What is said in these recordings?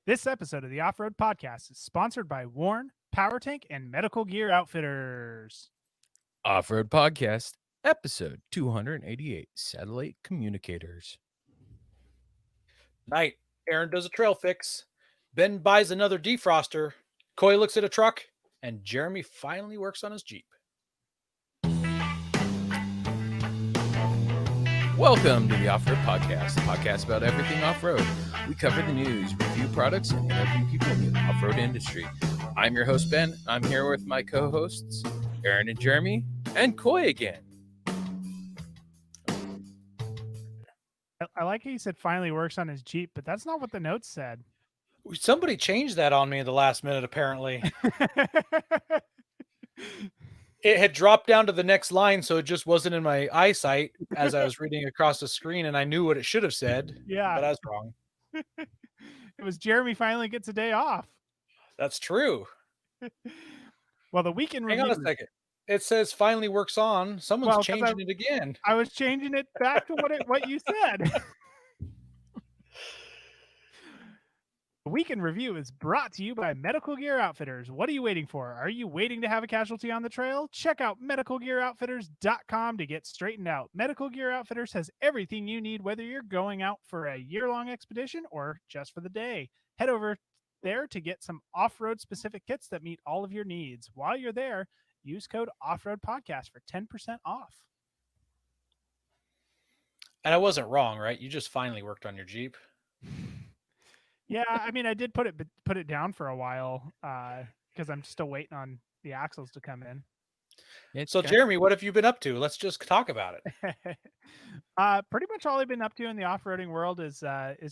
This episode of the Off-Road Podcast is sponsored by Warn, Power Tank, and Medical Gear Outfitters. Off-Road Podcast, episode 288, Satellite Communicators. Night, Aaron does a trail fix. Ben buys another defroster. Coy looks at a truck, and Jeremy finally works on his Jeep. Welcome to the Off-Road Podcast, a podcast about everything off-road. We cover the news, review products, and interview people in the off-road industry. I'm your host, Ben. I'm here with my co-hosts, Aaron and Jeremy, and Coy again. I like how you said finally works on his Jeep, but that's not what the notes said. Somebody changed that on me at the last minute, apparently. It had dropped down to the next line, so it just wasn't in my eyesight as I was reading across the screen, and I knew what it should have said. Yeah. But I was wrong. It was Jeremy finally gets a day off. That's true. Well, the weekend Hang review. on a second. It says finally works on. Someone's Well, 'cause changing it again. I was changing it back to what you said. The weekend review is brought to you by Medical Gear Outfitters. What are you waiting for? Are you waiting to have a casualty on the trail? Check out medicalgearoutfitters.com to get straightened out. Medical Gear Outfitters has everything you need, whether you're going out for a year-long expedition or just for the day. Head over there to get some off-road specific kits that meet all of your needs. While you're there, use code Offroad Podcast for 10% off. And I wasn't wrong, right? You just finally worked on your Jeep. Yeah, I mean, I did put it down for a while because I'm still waiting on the axles to come in. So, Jeremy, what have you been up to? Let's just talk about it. Pretty much all I've been up to in the off-roading world is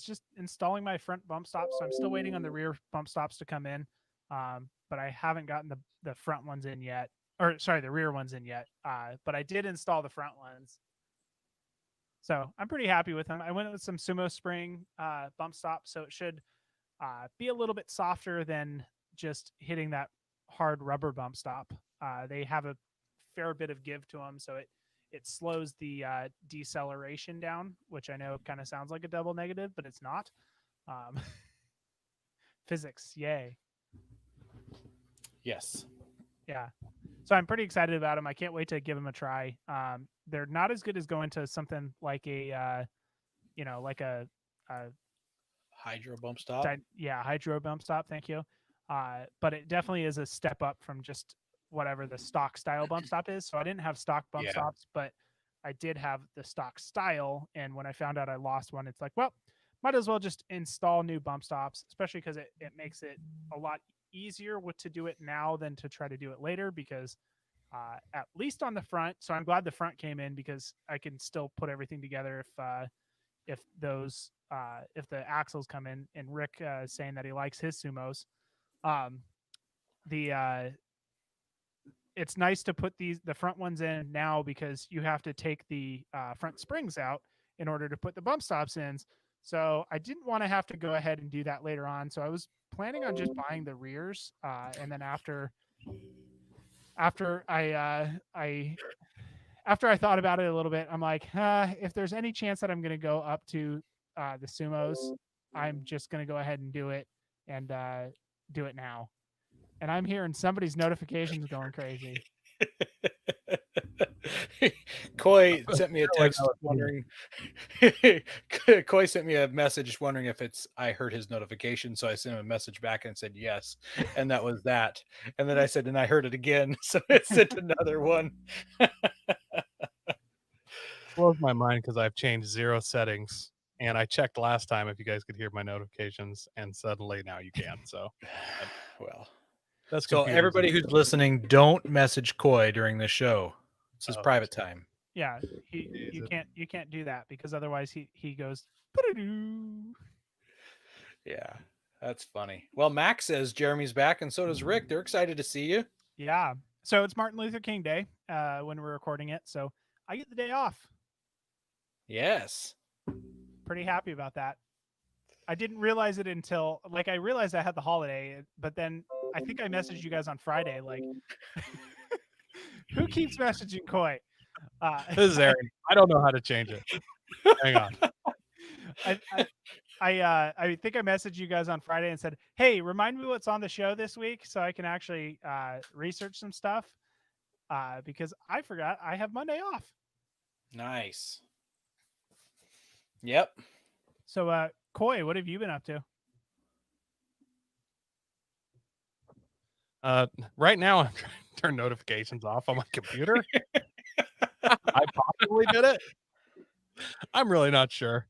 just installing my front bump stops. So I'm still waiting on the rear bump stops to come in, but I haven't gotten the front ones in yet. Or sorry, the rear ones in yet. But I did install the front ones. So I'm pretty happy with them. I went with some Sumo Spring bump stops, so it should be a little bit softer than just hitting that hard rubber bump stop. They have a fair bit of give to them, so it slows the deceleration down, which I know kind of sounds like a double negative, but it's not. Physics, yay. Yes. Yeah. So I'm pretty excited about them. I can't wait to give them a try. They're not as good as going to something like a Hydro bump stop. Hydro bump stop. Thank you. But it definitely is a step up from just whatever the stock style bump stop is. So I didn't have stock bump stops, but I did have the stock style. And when I found out I lost one, it's like, well, might as well just install new bump stops, especially because it makes it a lot easier to do it now than to try to do it later, because at least on the front. So I'm glad the front came in because I can still put everything together if the axles come in. And Rick is saying that he likes his Sumos. It's nice to put the front ones in now because you have to take the front springs out in order to put the bump stops in. So I didn't want to have to go ahead and do that later on. So I was planning on just buying the rears, and then after I thought about it a little bit, I'm like, if there's any chance that I'm going to go up to the Sumos, I'm just going to go ahead and do it and do it now. And I'm hearing somebody's notifications going crazy. Coy sent me a text wondering. Coy sent me a message wondering if I heard his notification, so I sent him a message back and said yes, and that was that. And then I said, and I heard it again, so I sent another one. Blows my mind because I've changed 0 settings, and I checked last time if you guys could hear my notifications, and suddenly now you can. So, well, that's so everybody who's listening, don't message Coy during the show. It's his private time. Yeah, you can't do that because otherwise he goes. Yeah, that's funny. Well, Max says Jeremy's back, and so does Rick. They're excited to see you. Yeah. So it's Martin Luther King Day when we're recording it, so I get the day off. Yes. Pretty happy about that. I didn't realize it until I realized I had the holiday, but then I think I messaged you guys on Friday. Like, who keeps messaging Coy? This is Aaron. I don't know how to change it. Hang on. I think I messaged you guys on Friday and said, "Hey, remind me what's on the show this week so I can actually research some stuff." Because I forgot I have Monday off. Nice. Yep. So, Coy, what have you been up to? Right now, I'm trying to turn notifications off on my computer. I possibly did it. I'm really not sure.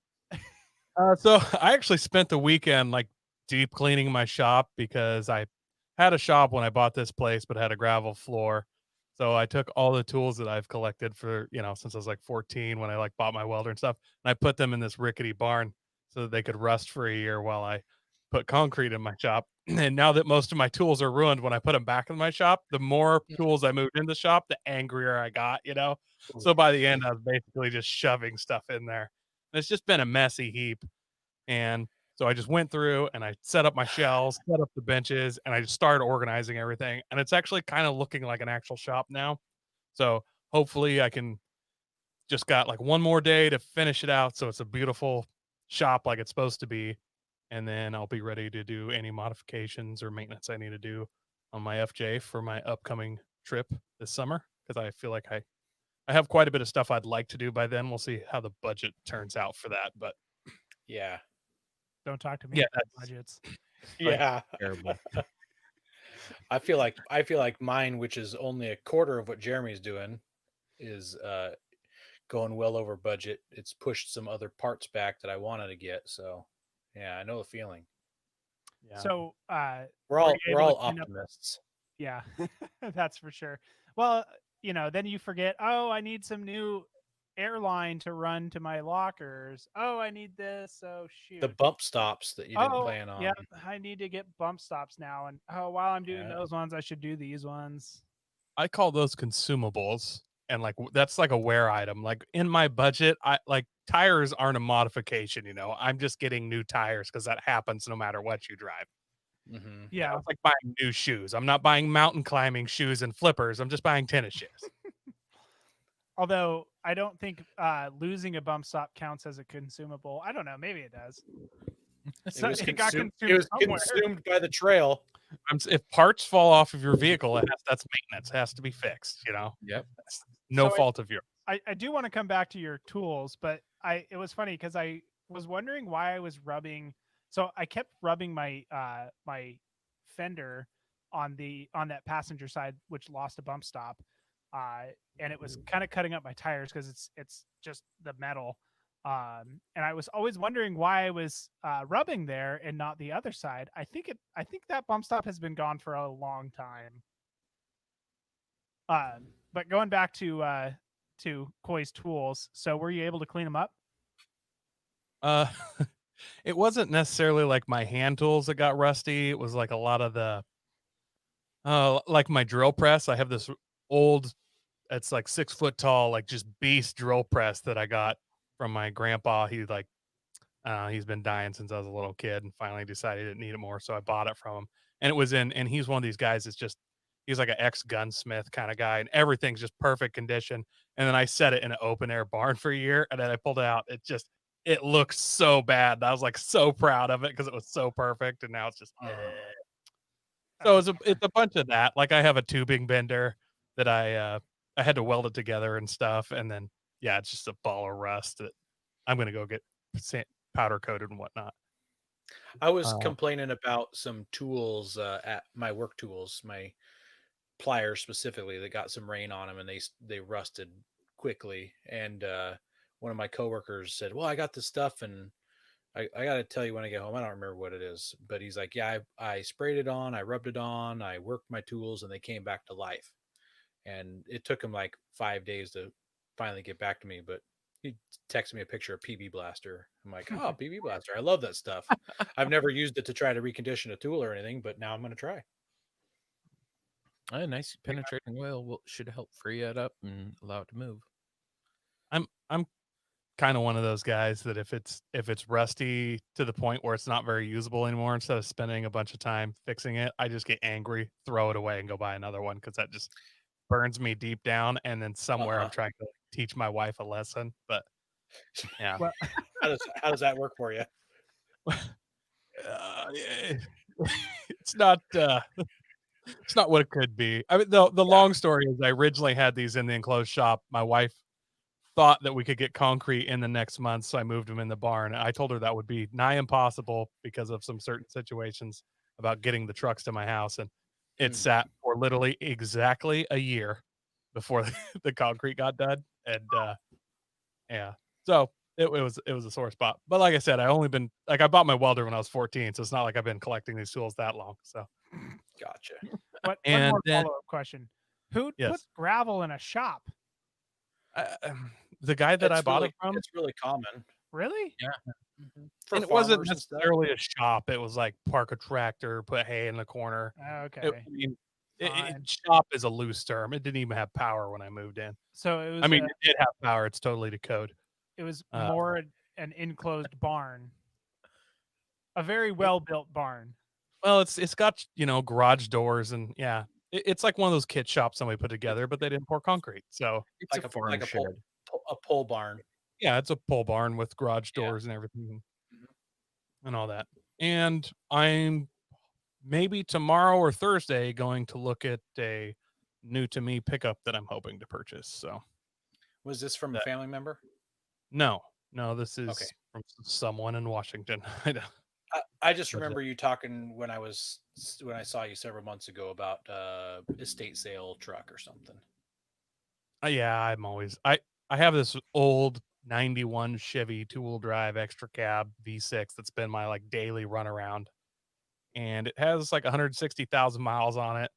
So I actually spent the weekend like deep cleaning my shop because I had a shop when I bought this place, but had a gravel floor. So I took all the tools that I've collected for, since I was like 14 when I like bought my welder and stuff, and I put them in this rickety barn so that they could rust for a year while I put concrete in my shop. And now that most of my tools are ruined, when I put them back in my shop, the more tools I moved in the shop, the angrier I got. So by the end, I was basically just shoving stuff in there. And it's just been a messy heap. And so I just went through and I set up my shelves, set up the benches, and I just started organizing everything. And it's actually kind of looking like an actual shop now. So hopefully I can just got like one more day to finish it out. So it's a beautiful shop like it's supposed to be. And then I'll be ready to do any modifications or maintenance I need to do on my FJ for my upcoming trip this summer. Because I feel like I have quite a bit of stuff I'd like to do by then. We'll see how the budget turns out for that. But Yeah. Don't talk to me yeah, about budgets. Yeah. Terrible. I feel like mine, which is only a quarter of what Jeremy's doing, is going well over budget. It's pushed some other parts back that I wanted to get. So yeah, I know the feeling. yeah. So, We're were all you able to clean up- optimists. Yeah, that's for sure. Well, then you forget, oh, I need some new airline to run to my lockers. Oh, I need this. Oh, shoot. The bump stops that you didn't plan on. Yeah, I need to get bump stops now. And while I'm doing Yeah. those ones, I should do these ones. I call those consumables, and like that's like a wear item. Like in my budget, I like tires aren't a modification. I'm just getting new tires because that happens no matter what you drive. Mm-hmm. Yeah. It's like buying new shoes. I'm not buying mountain climbing shoes and flippers. I'm just buying tennis shoes. Although I don't think losing a bump stop counts as a consumable. I don't know. Maybe it does. It was consumed by the trail. If parts fall off of your vehicle, that's maintenance. It has to be fixed. Yep. No So fault of yours. I do want to come back to your tools, but it was funny because I was wondering why I was rubbing. So I kept rubbing my my fender on that passenger side, which lost a bump stop, and it was kind of cutting up my tires because it's just the metal. And I was always wondering why I was rubbing there and not the other side. I think that bump stop has been gone for a long time. But going back to Coy's tools, so were you able to clean them up? It wasn't necessarily like my hand tools that got rusty. It was like a lot of the like my drill press. I have this old, it's like 6 foot tall, like just beast drill press that I got from my grandpa. He's been dying since I was a little kid and finally decided he didn't need it more. So I bought it from him, and and he's one of these guys that's he's like an ex gunsmith kind of guy, and everything's just perfect condition. And then I set it in an open air barn for a year, and then I pulled it out. It looks so bad. I was like so proud of it because it was so perfect, and now it's just. So it's a bunch of that. Like I have a tubing bender that I had to weld it together and stuff, and then yeah, it's just a ball of rust that I'm gonna go get powder coated and whatnot. I was complaining about some tools at my work tools, my pliers specifically, that got some rain on them and they rusted quickly. And one of my coworkers said, "Well, I got this stuff, and I got to tell you when I get home. I don't remember what it is, but he's like, yeah, I sprayed it on, I rubbed it on, I worked my tools, and they came back to life. And it took him like 5 days to finally get back to me, but he texted me a picture of PB Blaster. I'm like, oh, PB Blaster. I love that stuff. I've never used it to try to recondition a tool or anything, but now I'm going to try. A nice penetrating oil should help free it up and allow it to move. I'm kind of one of those guys that if it's rusty to the point where it's not very usable anymore, instead of spending a bunch of time fixing it, I just get angry, throw it away, and go buy another one because that just burns me deep down. And then somewhere I'm trying to teach my wife a lesson, but yeah. Well, how does that work for you? it's not what it could be. I mean, the long story is I originally had these in the enclosed shop. My wife thought that we could get concrete in the next month, so I moved them in the barn. I told her that would be nigh impossible because of some certain situations about getting the trucks to my house, and it sat for literally exactly a year before the concrete got done, and yeah, so it was a sore spot. But like I said, I bought my welder when I was 14, so it's not like I've been collecting these tools that long. So Gotcha. One and more then follow-up question. Who yes, puts gravel in a shop? the guy that I bought really, it from. it's really common. Really? Yeah. For And it wasn't farmers and stuff. necessarily a shop. It was like park a tractor, put hay in the corner. Okay. I mean, Fine. shop is a loose term. It didn't even have power when I moved in. So it was. I mean, it did have power. It's totally to code. It was more an enclosed barn, a very well-built barn. Well, it's got garage doors and yeah, it's like one of those kit shops somebody put together, but they didn't pour concrete. So It's Like a farm like shed. a pole barn. yeah, it's a pole barn with garage Yeah. doors and everything and all that. And I'm maybe tomorrow or Thursday going to look at a new to me pickup that I'm hoping to purchase. So Was this from a family member? no, this is Okay. from someone in Washington. I just remember you talking when I saw you several months ago about estate sale truck or something. Yeah, I have this old 91 Chevy two-wheel drive extra cab V6 that's been my like daily runaround, and it has like 160,000 miles on it,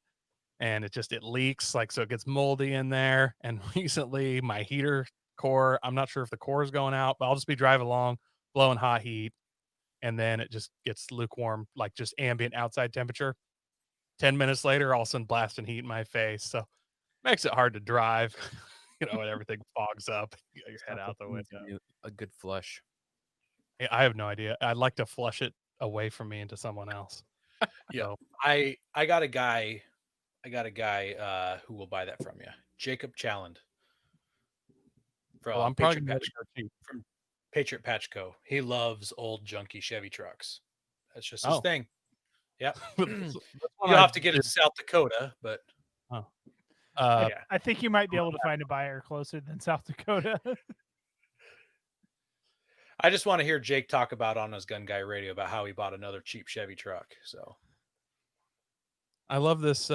and it leaks, like, so it gets moldy in there. And recently my heater core, I'm not sure if the core is going out, but I'll just be driving along blowing hot heat, and then it just gets lukewarm, like just ambient outside temperature. 10 minutes later, all of a sudden blasting heat in my face. So makes it hard to drive, when everything fogs up, you got your head out the window. A good flush. I have no idea. I'd like to flush it away from me into someone else. Yeah. So, I got a guy who will buy that from you. Jacob Challand. I'm probably gonna go cheap. From Patriot Patch Co. He loves old junky Chevy trucks. That's just his Oh. thing. Yep. This You'll have to get it to South Dakota, but yeah. I think you might be able to find a buyer closer than South Dakota. I just want to hear Jake talk about on his Gun Guy Radio about how he bought another cheap Chevy truck. So I love this.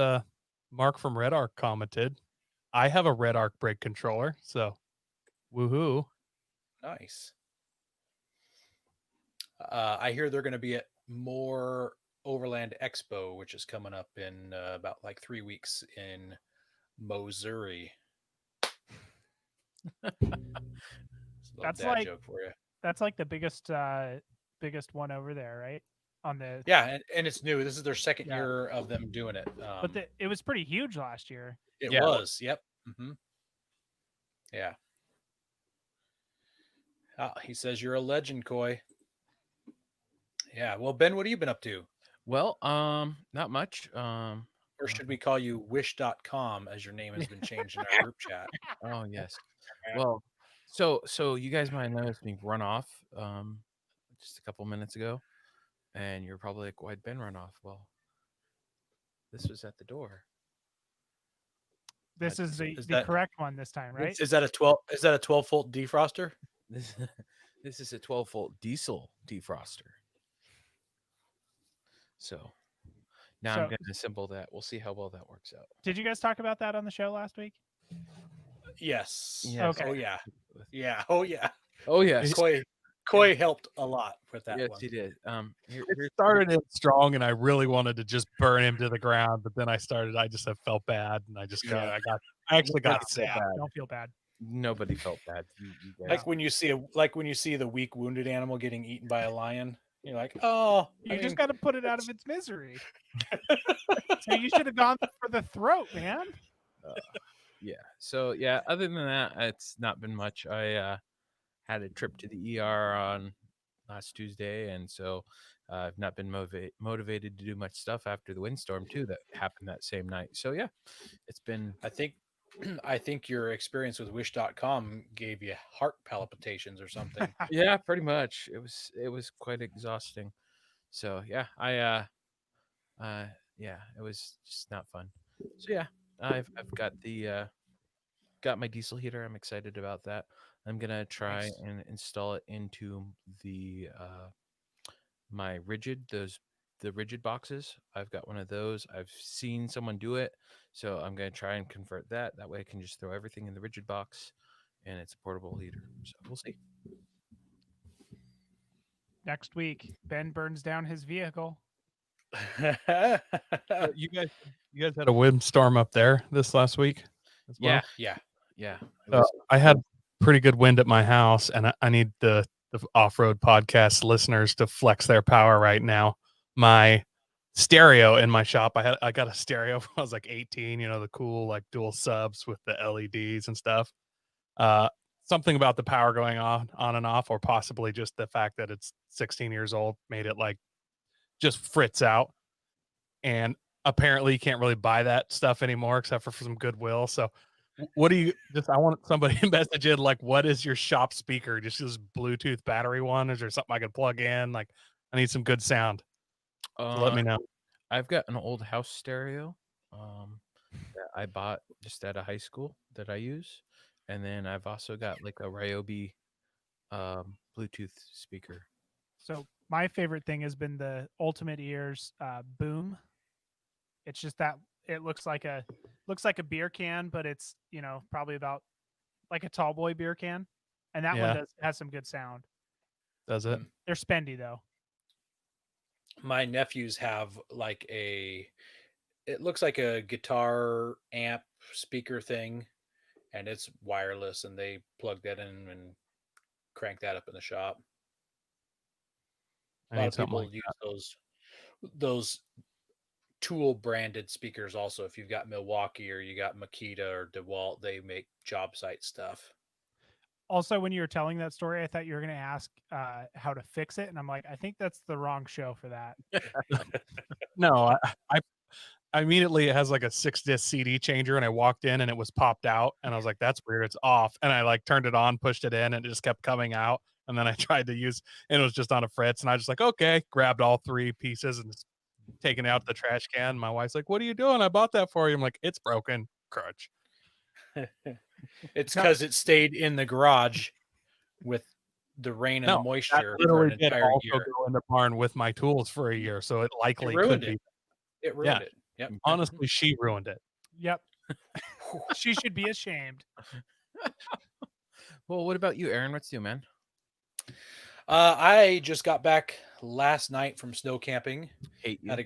Mark from Red Arc commented, I have a Red Arc brake controller, so woohoo. nice. I hear they're going to be at more Overland Expo, which is coming up in about like 3 weeks in Missouri. That's dad like joke for you. That's like the biggest one over there, right? On the Yeah, and it's new. This is their second year of them doing it. But it was pretty huge last year. It was. Yep. Mm-hmm. Yeah. He says you're a legend, Coy. Yeah. Well, Ben, what have you been up to? Well, not much. Or should we call you wish.com as your name has been changed in our group chat? Oh yes. Well, so you guys might have noticed me run off just a couple minutes ago, and you're probably like, "Why'd Ben run off?" Well, this was at the door. This is the correct one this time, right? Is that a 12-volt defroster? This is a 12-volt diesel defroster. So now I'm going to assemble that. We'll see how well that works out. Did you guys talk about that on the show last week? Yes. Yes. Okay. Oh yeah. Yeah. Oh yeah. Oh yes. Coy helped a lot with that Yes, one. he did. It started in strong, and I really wanted to just burn him to the ground, but then I just have felt bad, and I actually got sad. Don't feel bad. Nobody felt bad. You guys. Like when you see the weak wounded animal getting eaten by a lion, you're like, oh, You just got to put it out of its misery. So you should have gone for the throat, man. Yeah. So yeah, other than that, it's not been much. I had a trip to the ER on last Tuesday, and so I've not been motivated to do much stuff after the windstorm too that happened that same night. So yeah, it's been. I think I think your experience with Wish.com gave you heart palpitations or something. Yeah, pretty much. It was quite exhausting. So yeah, yeah, it was just not fun. So yeah, I've got the got my diesel heater. I'm excited about that. I'm gonna try Nice. and install it into the my the rigid boxes. I've got one of those. I've seen someone do it, so I'm gonna try and convert that. That way, I can just throw everything in the rigid box, and it's a portable heater. So we'll see. Next week, Ben burns down his vehicle. So you guys had a windstorm up there this last week as well. Yeah. Yeah. It So was I had pretty good wind at my house, and I need the off-road podcast listeners to flex their power right now. My stereo in my shop, I got a stereo when I was like 18, you know, the cool like dual subs with the LEDs and stuff. Uh Something about the power going on and off, or possibly just the fact that it's 16 years old, made it like just fritz out. And apparently you can't really buy that stuff anymore except for some Goodwill. So what do you just I want somebody to message in like, what is your shop speaker? Just this Bluetooth battery one? Is there something I could plug in? Like, I need some good sound. So let me know. I've got an old house stereo that I bought just out of high school that I use, and then I've also got like a Ryobi Bluetooth speaker. So my favorite thing has been the Ultimate Ears Boom. It's just that it looks like a beer can, but it's probably about like a tall boy beer can, and that one Yeah. has some good sound. Does it? They're spendy though. My nephews have like it looks like a guitar amp speaker thing, and it's wireless, and they plug that in and crank that up in the shop. I A lot need of something people like use those Tool branded speakers also. If you've got Milwaukee or you got Makita or DeWalt, they make job site stuff. Also, when you were telling that story, I thought you were going to ask how to fix it, and I'm like, I think that's the wrong show for that. No, I immediately, it has like a 6-disc CD changer, and I walked in and it was popped out, and I was like, that's weird, it's off. And I like turned it on, pushed it in, and it just kept coming out. And then I tried to use, and it was just on a fritz, and I was just like, okay, grabbed all 3 pieces and just taken it out the trash can. My wife's like, what are you doing? I bought that for you. I'm like, it's broken. Crutch. It's because it stayed in the garage with the rain and the No, that moisture for literally an did entire also year. go in the barn with my tools for a year, so it It likely could ruined be. it. It Yeah. ruined it. Yep. Honestly, she ruined it. Yep. She should be ashamed. Well, what about you, Aaron? What's new, man? I just got back last night from snow camping. Hate you. Had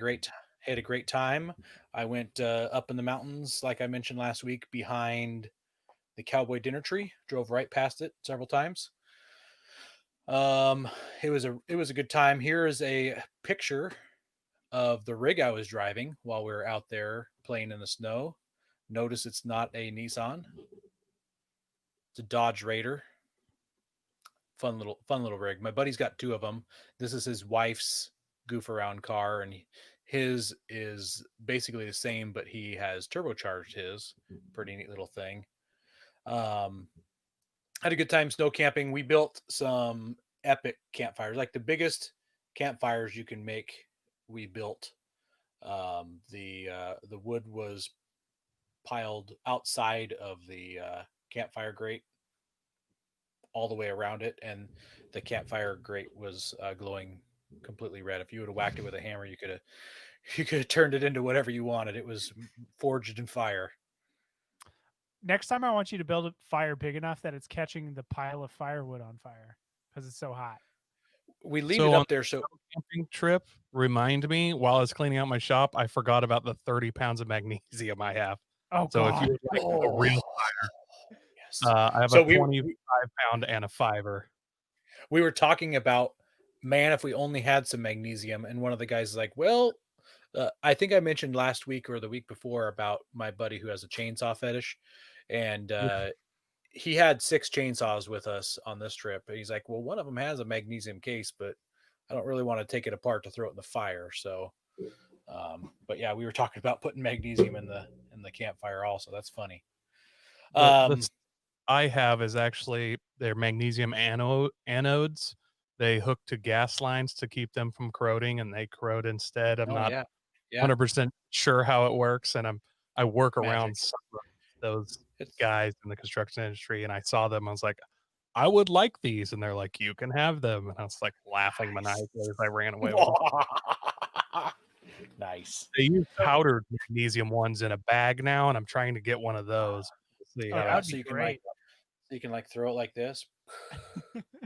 a great time. I went up in the mountains, like I mentioned last week, behind the cowboy dinner tree. Drove right past it several times. It was a good time. Here is a picture of the rig I was driving while we were out there playing in the snow. Notice it's not a Nissan. It's a Dodge Raider. Fun little rig. My buddy's got 2 of them. This is his wife's goof around car, and his is basically the same, but he has turbocharged his. Pretty neat little thing. Had a good time snow camping. We built some epic campfires, like the biggest campfires you can make. We built. The wood was piled outside of the campfire grate all the way around it, and the campfire grate was glowing completely red. If you would have whacked it with a hammer, you could have turned it into whatever you wanted. It was forged in fire. Next time, I want you to build a fire big enough that it's catching the pile of firewood on fire because it's so hot. We leave So it on up there so camping trip, remind me while I was cleaning out my shop, I forgot about the 30 pounds of magnesium I have. Oh, So God. if you would like a real fire, yes. I have So a 25-pound and a 5-er. We were talking about, man, if we only had some magnesium, and one of the guys is like, well, I think I mentioned last week or the week before about my buddy who has a chainsaw fetish, and he had 6 chainsaws with us on this trip. And he's like, well, one of them has a magnesium case, but I don't really want to take it apart to throw it in the fire. So, but yeah, we were talking about putting magnesium in the campfire also. That's funny. Um, I have is actually they're magnesium anodes. They hook to gas lines to keep them from corroding, and they corrode instead. I'm not yeah. 100% sure how it works, and I work Magic. around some of those It's guys in the construction industry, and I saw them. I was like, I would like these, and they're like, you can have them, and I was like laughing maniacally as I ran away with them. nice. They use powdered magnesium ones in a bag now, and I'm trying to get one of those. We'll see Oh, how that Yeah, would so be you can great. throw it like this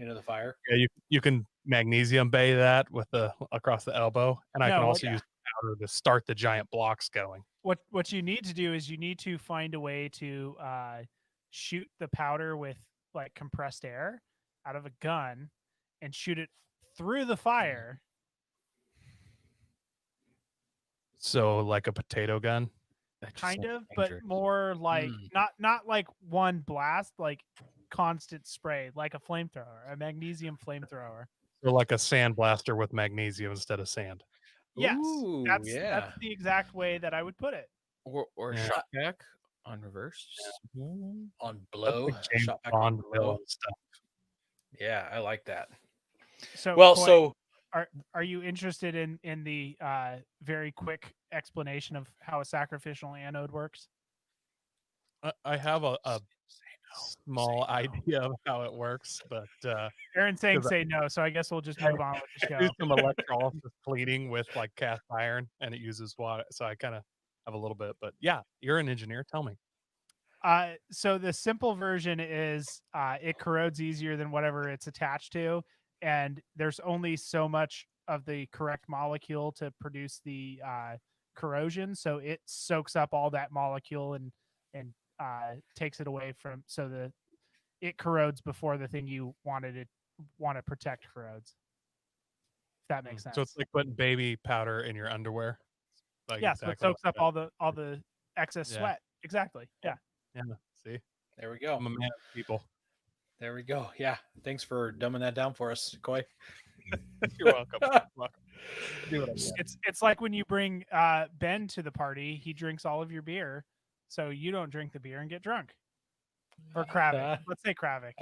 into the fire. Yeah, you can magnesium bay that with the across the elbow, and I can No, also use powder to start the giant blocks going. what you need to do is you need to find a way to shoot the powder with like compressed air out of a gun and shoot it through the fire. So like a potato gun. Kind of, but more like not like one blast, like constant spray, like a flamethrower, a magnesium flamethrower. So like a sand blaster with magnesium instead of sand. Yes, Ooh, that's yeah. the exact way that I would put it. Or Yeah. shot pack on reverse. On That's blow. like James Shot back on Bond blow. villain stuff. Yeah, I like that. So Well, Coy, so are you interested in the very quick explanation of how a sacrificial anode works? I have a small idea of how it works, but Aaron's saying 'cause say no, so I guess we'll just move on with the I do show. some electrolysis cleaning with like cast iron, and it uses water, so I kind of have a little bit. But yeah, you're an engineer. Tell me. So the simple version is it corrodes easier than whatever it's attached to, and there's only so much of the correct molecule to produce the corrosion, so it soaks up all that molecule and takes it away from, so it corrodes before the thing you want to protect corrodes. If that makes sense. So it's like putting baby powder in your underwear. Like yeah, so it exactly soaks up all the excess Yeah. sweat. Exactly. Yeah. Yeah. See, there we go. I'm a man of people. There we go. Yeah. Thanks for dumbing that down for us, Coy. You're welcome. Welcome. Do what I can. It's like when you bring Ben to the party, he drinks all of your beer, so you don't drink the beer and get drunk. Or Kravik. Let's say Kravik.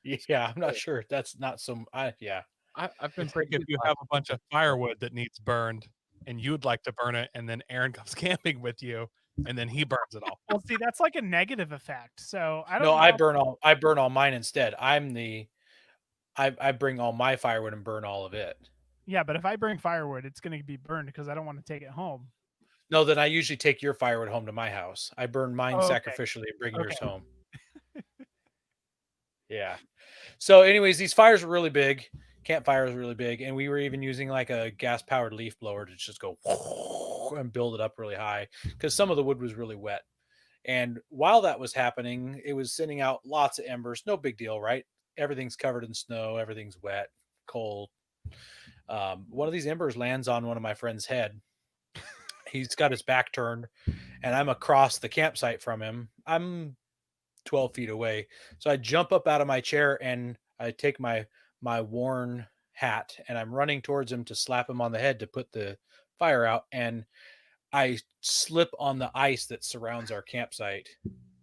Yeah, I'm not sure. That's not some. Yeah. I've been It's like if you have a bunch of firewood that needs burned, and you'd like to burn it, and then Aaron comes camping with you, and then he burns it all. Well, see, that's like a negative effect. So I don't No, know. I burn all mine instead. I bring all my firewood and burn all of it. Yeah, but if I bring firewood, it's going to be burned because I don't want to take it home. No, then I usually take your firewood home to my house. I burn mine okay. sacrificially and bring yours home. Yeah. So anyways, these fires were really big. Campfire was really big. And we were even using like a gas powered leaf blower to just go and build it up really high because some of the wood was really wet. And while that was happening, it was sending out lots of embers. No big deal, right? Everything's covered in snow. Everything's wet, cold. One of these embers lands on one of my friend's head. He's got his back turned, and I'm across the campsite from him. I'm 12 feet away. So I jump up out of my chair and I take my worn hat and I'm running towards him to slap him on the head to put the fire out. And I slip on the ice that surrounds our campsite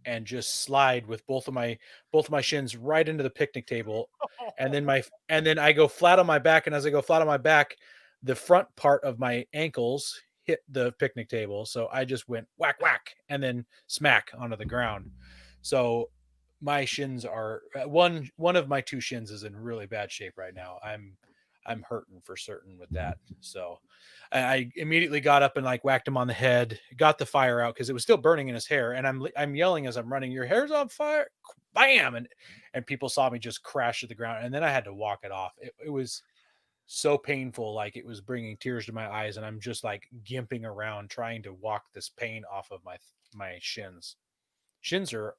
and just slide with both of my shins right into the picnic table. And then I go flat on my back. And as I go flat on my back, the front part of my ankles hit the picnic table. So I just went whack, whack, and then smack onto the ground. So my shins are one of my two shins is in really bad shape right now. I'm hurting for certain with that. So I immediately got up and like whacked him on the head, got the fire out because it was still burning in his hair. And I'm yelling as I'm running, your hair's on fire. Bam. And people saw me just crash to the ground. And then I had to walk it off. It was so painful. Like it was bringing tears to my eyes. And I'm just like gimping around trying to walk this pain off of my shins. Shins are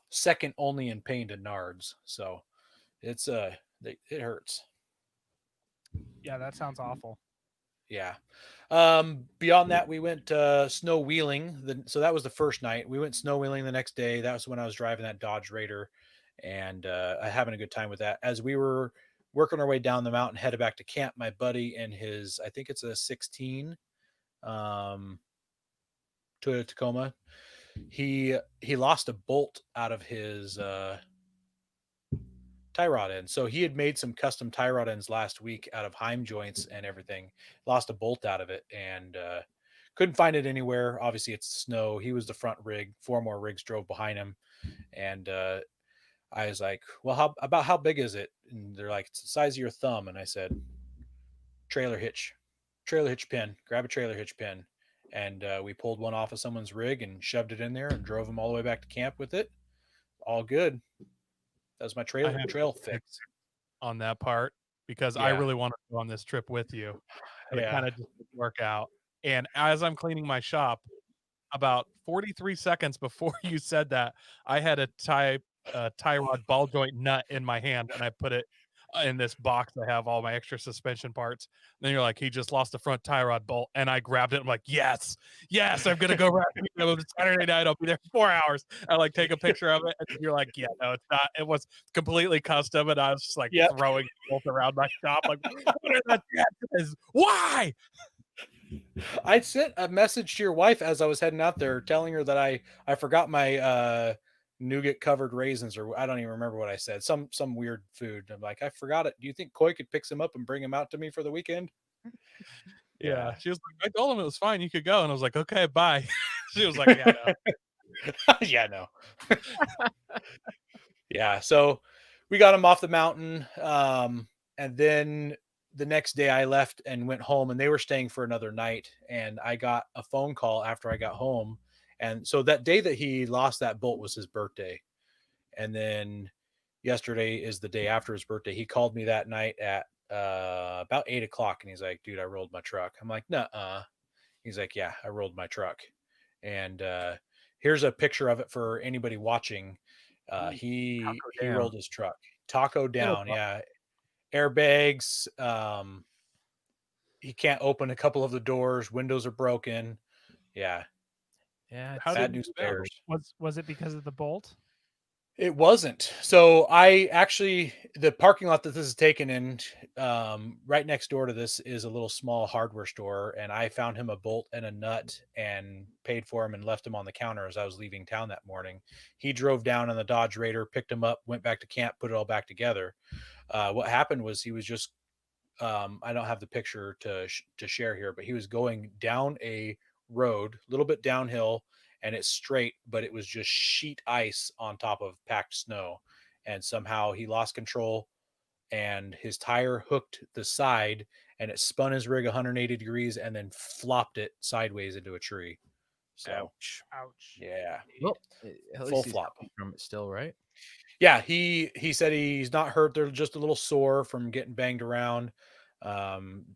second only in pain to nards. So it's it hurts. Yeah, that sounds awful. Yeah. Beyond that, we went snow wheeling. So that was the first night. We went snow wheeling the next day. That was when I was driving that Dodge Raider and having a good time with that. As we were working our way down the mountain, headed back to camp, my buddy and his, I think it's a 16 Toyota Tacoma, he lost a bolt out of his tie rod end. So he had made some custom tie rod ends last week out of Heim joints and everything. Lost a bolt out of it and couldn't find it anywhere. Obviously, it's snow. He was the front rig. 4 more rigs drove behind him, and I was like, "Well, how big is it?" And they're like, "It's the size of your thumb." And I said, "Trailer hitch pin. Grab a trailer hitch pin." And we pulled one off of someone's rig and shoved it in there and drove them all the way back to camp with it. All good. That was my trail fix on that part because I really want to go on this trip with you. But it kind of just didn't work out. And as I'm cleaning my shop, about 43 seconds before you said that, I had a tie rod ball joint nut in my hand, and I put it in this box I have all my extra suspension parts. And then you're like, he just lost the front tie rod bolt, and I grabbed it. I'm like, yes, I'm gonna go right Saturday night. I'll be there 4 hours. I like take a picture of it, and you're like, yeah, no, it's not. It was completely custom, and I was just like throwing bolts around my shop, like, what are the chances? Why? I sent a message to your wife as I was heading out there, telling her that I forgot my nougat covered raisins, or I don't even remember what I said. Some weird food. I'm like, I forgot it. Do you think Coy could pick some up and bring them out to me for the weekend? Yeah. She was like, I told him it was fine. You could go. And I was like, okay, bye. She was like, yeah, no. Yeah, no. Yeah. So we got him off the mountain. And then the next day I left and went home, and they were staying for another night. And I got a phone call after I got home. And so that day that he lost that bolt was his birthday. And then yesterday is the day after his birthday. He called me that night at about 8:00, and he's like, dude, I rolled my truck. I'm like, nuh-uh. He's like, yeah, I rolled my truck. And here's a picture of it for anybody watching. He rolled his truck. Taco down, yeah. Airbags. He can't open a couple of the doors. Windows are broken. Yeah. Yeah. Bad news bears. Was it because of the bolt? It wasn't. So the parking lot that this is taken in, right next door to this is a little small hardware store. And I found him a bolt and a nut and paid for him and left him on the counter as I was leaving town that morning. He drove down on the Dodge Raider, picked him up, went back to camp, put it all back together. What happened was he was just, I don't have the picture to share here, but he was going down a road, a little bit downhill, and it's straight, but it was just sheet ice on top of packed snow. And somehow he lost control and his tire hooked the side, and it spun his rig 180 degrees and then flopped it sideways into a tree. So, ouch. Yeah. Well, at Full least flop from it still, right? Yeah. He said he's not hurt. They're just a little sore from getting banged around.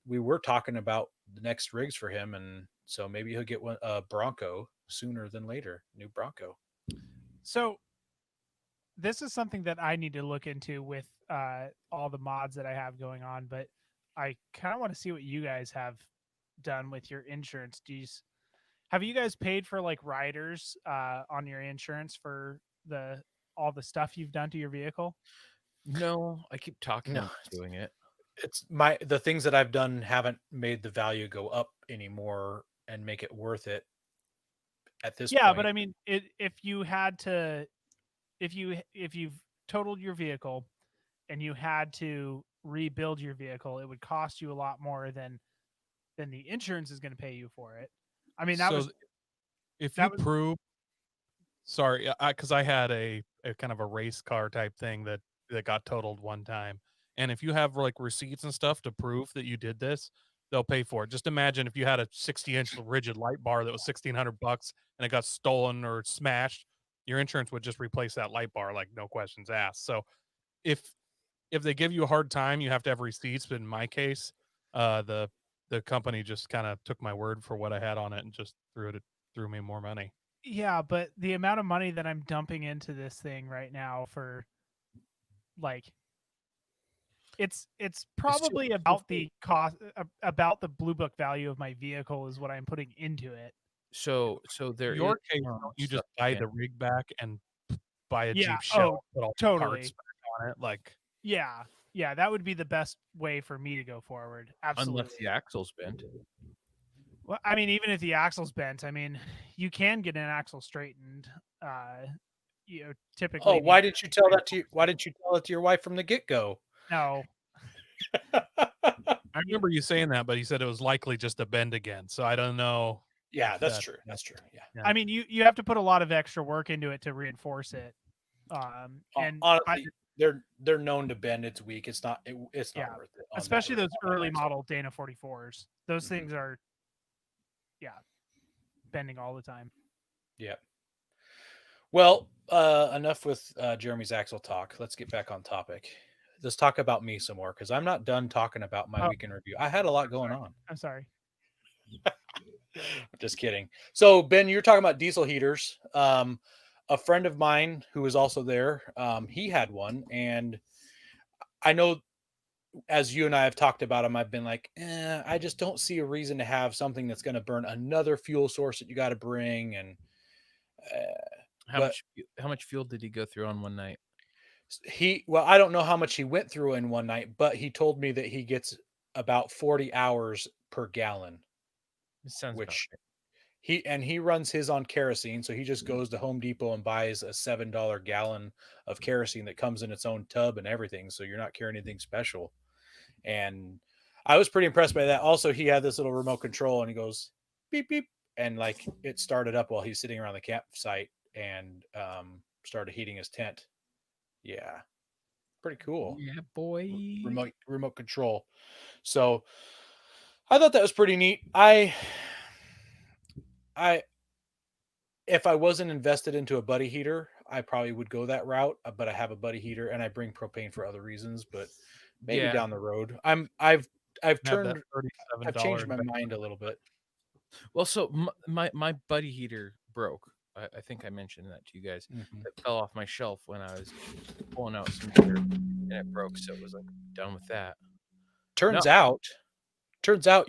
We were talking about the next rigs for him, and so maybe he'll get a Bronco sooner than later. New Bronco. So this is something that I need to look into with all the mods that I have going on, but I kind of want to see what you guys have done with your insurance. Have you guys paid for like riders on your insurance for all the stuff you've done to your vehicle? No, I keep talking about doing it. It's the things that I've done haven't made the value go up anymore and make it worth it at this point. Yeah, but I mean, if you've totaled your vehicle and you had to rebuild your vehicle, it would cost you a lot more than the insurance is going to pay you for it. I mean, prove. Sorry, because I had a kind of a race car type thing that got totaled one time. And if you have like receipts and stuff to prove that you did this, they'll pay for it. Just imagine if you had a 60-inch rigid light bar that was $1,600 and it got stolen or smashed, your insurance would just replace that light bar, like no questions asked. So if they give you a hard time, you have to have receipts. But in my case, the company just kind of took my word for what I had on it and just threw me more money. Yeah, but the amount of money that I'm dumping into this thing right now for like it's probably about the cost, about the blue book value of my vehicle is what I'm putting into it. So there. Your case, you just buy the rig back and buy a Jeep shell, put all totally the parts back on it. Like, yeah, that would be the best way for me to go forward. Absolutely. Unless the axle's bent. Well, I mean, even if the axle's bent, I mean, you can get an axle straightened. Typically. Oh, why didn't you tell that to why didn't you tell it to your wife from the get-go? No. I remember you saying that, but you said it was likely just to bend again. So I don't know. Yeah, that's true. That's true. Yeah. I mean, you have to put a lot of extra work into it to reinforce it. And honestly, they're known to bend. It's weak. It's not worth it. Especially those early model Dana 44s. Those things are, bending all the time. Yeah. Well, enough with Jeremy's axle talk. Let's get back on topic. Let's talk about me some more because I'm not done talking about my weekend review. I had a lot going on. I'm sorry. Just kidding. So, Ben, you're talking about diesel heaters. A friend of mine who was also there, he had one. And I know as you and I have talked about them, I've been like, I just don't see a reason to have something that's going to burn another fuel source that you got to bring. And how much fuel did he go through on one night? I don't know how much he went through in one night, but he told me that he gets about 40 hours per gallon. It sounds which he runs his on kerosene. So he just goes to Home Depot and buys a $7 gallon of kerosene that comes in its own tub and everything. So you're not carrying anything special. And I was pretty impressed by that. Also, he had this little remote control and he goes beep, beep. And like it started up while he's sitting around the campsite and started heating his tent. Yeah. Pretty cool. Yeah, boy. Remote control. So I thought that was pretty neat. If I wasn't invested into a buddy heater, I probably would go that route. But I have a buddy heater and I bring propane for other reasons. But maybe down the road, I've changed my mind a little bit. Well, so my buddy heater broke. I think I mentioned that to you guys. It fell off my shelf when I was pulling out some gear, and it broke. So it was like done with that. Turns out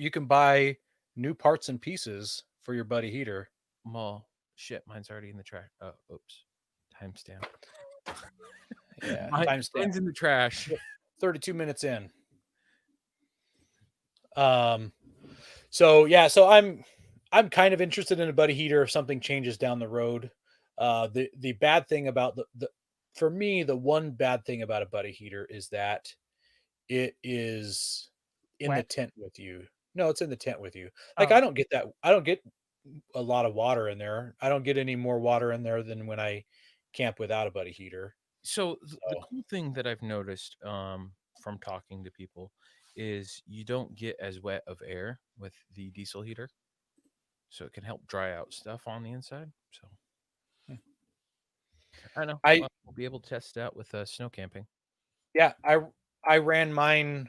you can buy new parts and pieces for your buddy heater. Well, shit, mine's already in the trash. Oh, oops. Timestamp. Yeah, mine's in the trash. 32 minutes in. So I'm kind of interested in a buddy heater if something changes down the road. The bad thing about for me, the one bad thing about a buddy heater is that it is in the tent with you. No, it's in the tent with you. Like I don't get that. I don't get a lot of water in there. I don't get any more water in there than when I camp without a buddy heater. So the cool thing that I've noticed from talking to people is you don't get as wet of air with the diesel heater. So it can help dry out stuff on the inside. So I know we'll be able to test it out with snow camping. Yeah, I ran mine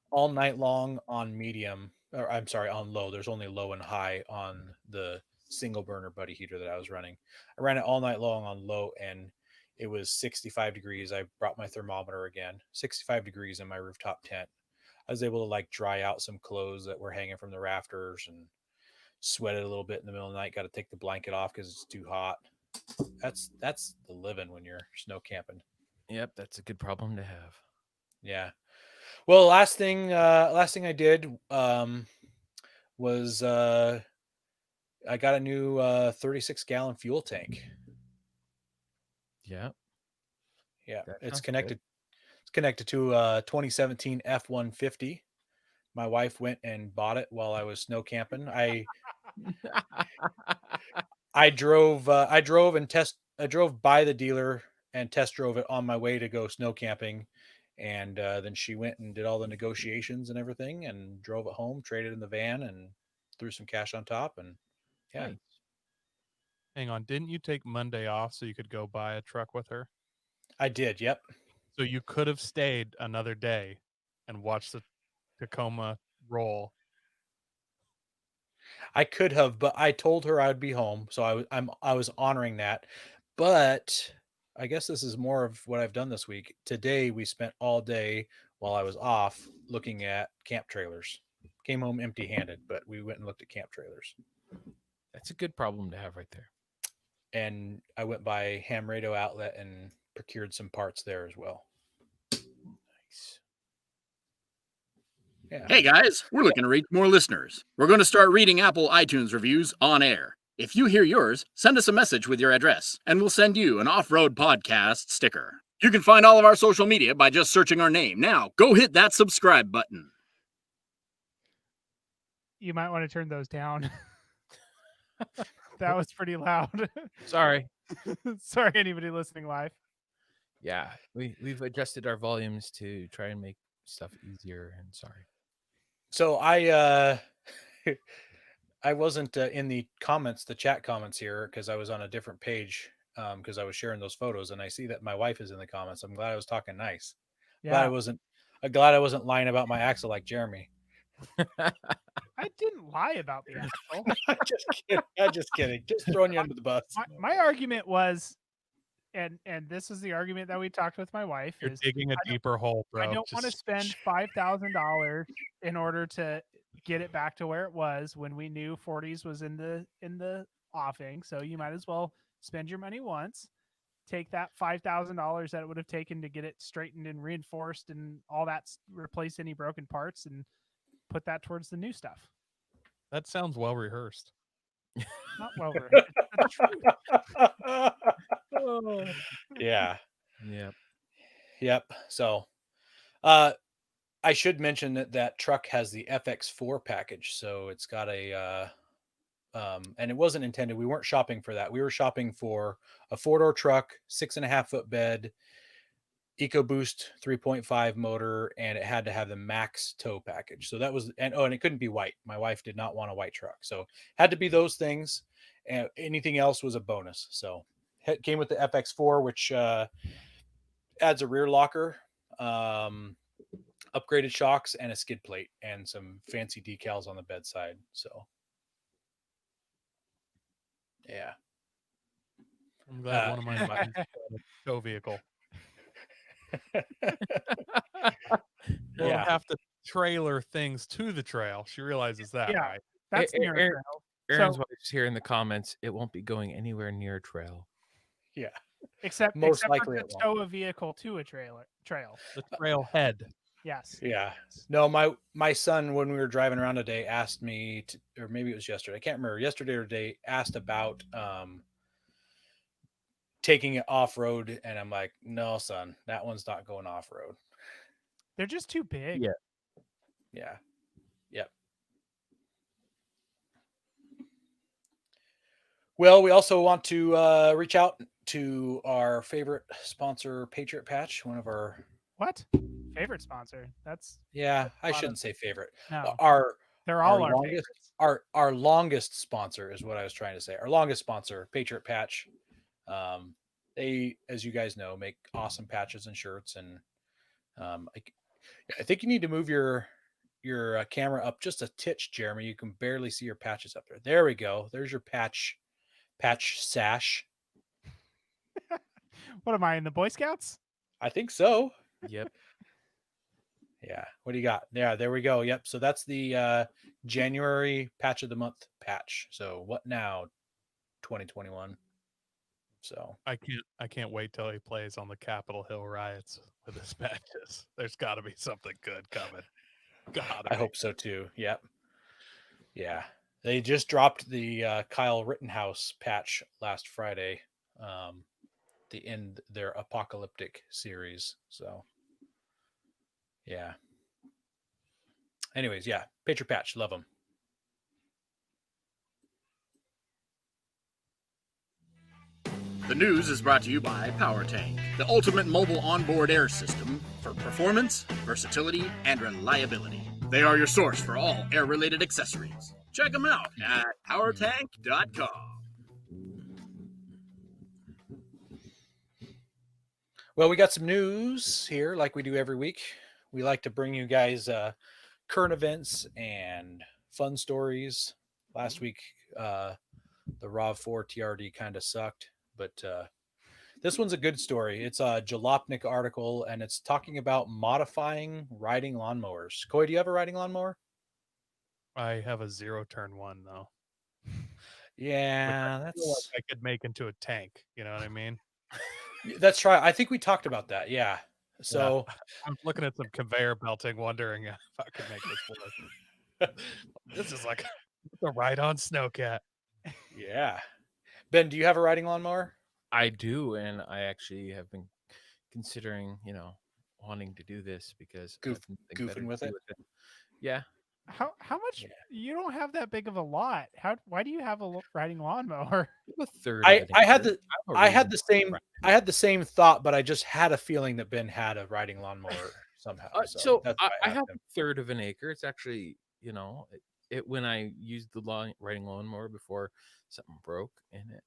all night long on medium, or I'm sorry, on low. There's only low and high on the single burner buddy heater that I was running. I ran it all night long on low, and it was 65 degrees. I brought my thermometer again, 65 degrees in my rooftop tent. I was able to like dry out some clothes that were hanging from the rafters and sweated a little bit in the middle of the night. Got to take the blanket off because it's too hot. That's the living when you're snow camping. Yep, that's a good problem to have. Yeah. Well, last thing I did was I got a new 36-gallon fuel tank. Yeah. Yeah, it's connected. Good. It's connected to a 2017 F-150. My wife went and bought it while I was snow camping. I drove by the dealer and test drove it on my way to go snow camping. And then she went and did all the negotiations and everything and drove it home, traded in the van and threw some cash on top. And yeah. Nice. Hang on. Didn't you take Monday off so you could go buy a truck with her? I did. Yep. So you could have stayed another day and watched the Tacoma roll. I could have, but I told her I'd be home. So I was honoring that. But I guess this is more of what I've done this week. Today, we spent all day while I was off looking at camp trailers. Came home empty-handed, but we went and looked at camp trailers. That's a good problem to have right there. And I went by Ham Radio Outlet and procured some parts there as well. Nice. Yeah. Hey guys, we're looking to reach more listeners. We're going to start reading Apple iTunes reviews on air. If you hear yours, send us a message with your address, and we'll send you an Off-Road Podcast sticker. You can find all of our social media by just searching our name. Now, go hit that subscribe button. You might want to turn those down. That was pretty loud. Sorry. Sorry, anybody listening live. Yeah, we've adjusted our volumes to try and make stuff easier. And sorry. So I wasn't in the comments, the chat comments here, because I was on a different page because I was sharing those photos, and I see that my wife is in the comments. I'm glad I was talking nice. Yeah, Glad I wasn't lying about my axle like Jeremy. I didn't lie about the axle. I'm just kidding. Just throwing you under the bus. My argument was, and this is the argument that we talked with my wife. You're is digging a deeper hole, bro. I don't want to spend $5,000 in order to get it back to where it was when we knew 40s was in the offing. So you might as well spend your money once, take that $5,000 that it would have taken to get it straightened and reinforced and all that, replace any broken parts, and put that towards the new stuff. That sounds well rehearsed. Not well rehearsed. That's the truth. Yeah. Yep. So, I should mention that truck has the FX4 package. So it's got a, and it wasn't intended. We weren't shopping for that. We were shopping for a 4-door truck, 6.5 foot bed, EcoBoost 3.5 motor, and it had to have the max tow package. So that was, and it couldn't be white. My wife did not want a white truck. So had to be those things. And anything else was a bonus. So it came with the FX4, which adds a rear locker, upgraded shocks, and a skid plate, and some fancy decals on the bedside. So, yeah. I'm glad one of mine might be a tow vehicle. We'll have to trailer things to the trail. She realizes that, Yeah. right? That's near a trail. Aaron's wife's here in the comments. It won't be going anywhere near a trail. Yeah. Except likely to tow a vehicle to a trail. The trail head. Yes. Yeah. No, my son, when we were driving around today, asked me to, or maybe it was yesterday, I can't remember, yesterday or today, asked about taking it off-road, and I'm like, no, son, that one's not going off-road. They're just too big. Yeah. Yep. Well, we also want to reach out to our favorite sponsor, Patriot Patch, one of our favorite sponsor. That's I shouldn't say favorite. No. our They're all our longest, favorites. our longest sponsor is what I was trying to say. Our longest sponsor, Patriot Patch. They, as you guys know, make awesome patches and shirts, and I think you need to move your camera up just a titch, Jeremy. You can barely see your patches up there. There we go. There's your patch sash. What am I, in the Boy Scouts? I think so. Yep. Yeah. What do you got? Yeah, there we go. Yep. So that's the January patch of the month patch. So what now? 2021. So I can't wait till he plays on the Capitol Hill riots with his patches. There's got to be something good coming. I hope so too. Yep. Yeah. They just dropped the Kyle Rittenhouse patch last Friday. The end their apocalyptic series. So yeah. Anyways, yeah. Patriot Patch, love them. The news is brought to you by Power Tank, the ultimate mobile onboard air system for performance, versatility, and reliability. They are your source for all air-related accessories. Check them out at powertank.com. Well, we got some news here like we do every week. We like to bring you guys current events and fun stories. Last week, the RAV4 TRD kind of sucked. But this one's a good story. It's a Jalopnik article, and it's talking about modifying riding lawnmowers. Coy, do you have a riding lawnmower? I have a 0-turn one, though. Yeah, I feel like I could make into a tank. You know what I mean? That's right. I think we talked about that. Yeah. So I'm looking at some conveyor belting, wondering if I could make this work. This is like the ride-on snowcat. yeah. Ben, do you have a riding lawnmower? I do, and I actually have been considering, wanting to do this because I have nothing better Goofing to with do it? with it. Yeah. How much? Yeah. You don't have that big of a lot. Why do you have a riding lawnmower? A third I of an had acre. the have a I had reason the to same ride. I had the same thought, but I just had a feeling that Ben had a riding lawnmower somehow. So So that's I, why I I asked have him. a third of an acre. It's actually, it when I used the riding lawnmower before something broke in it,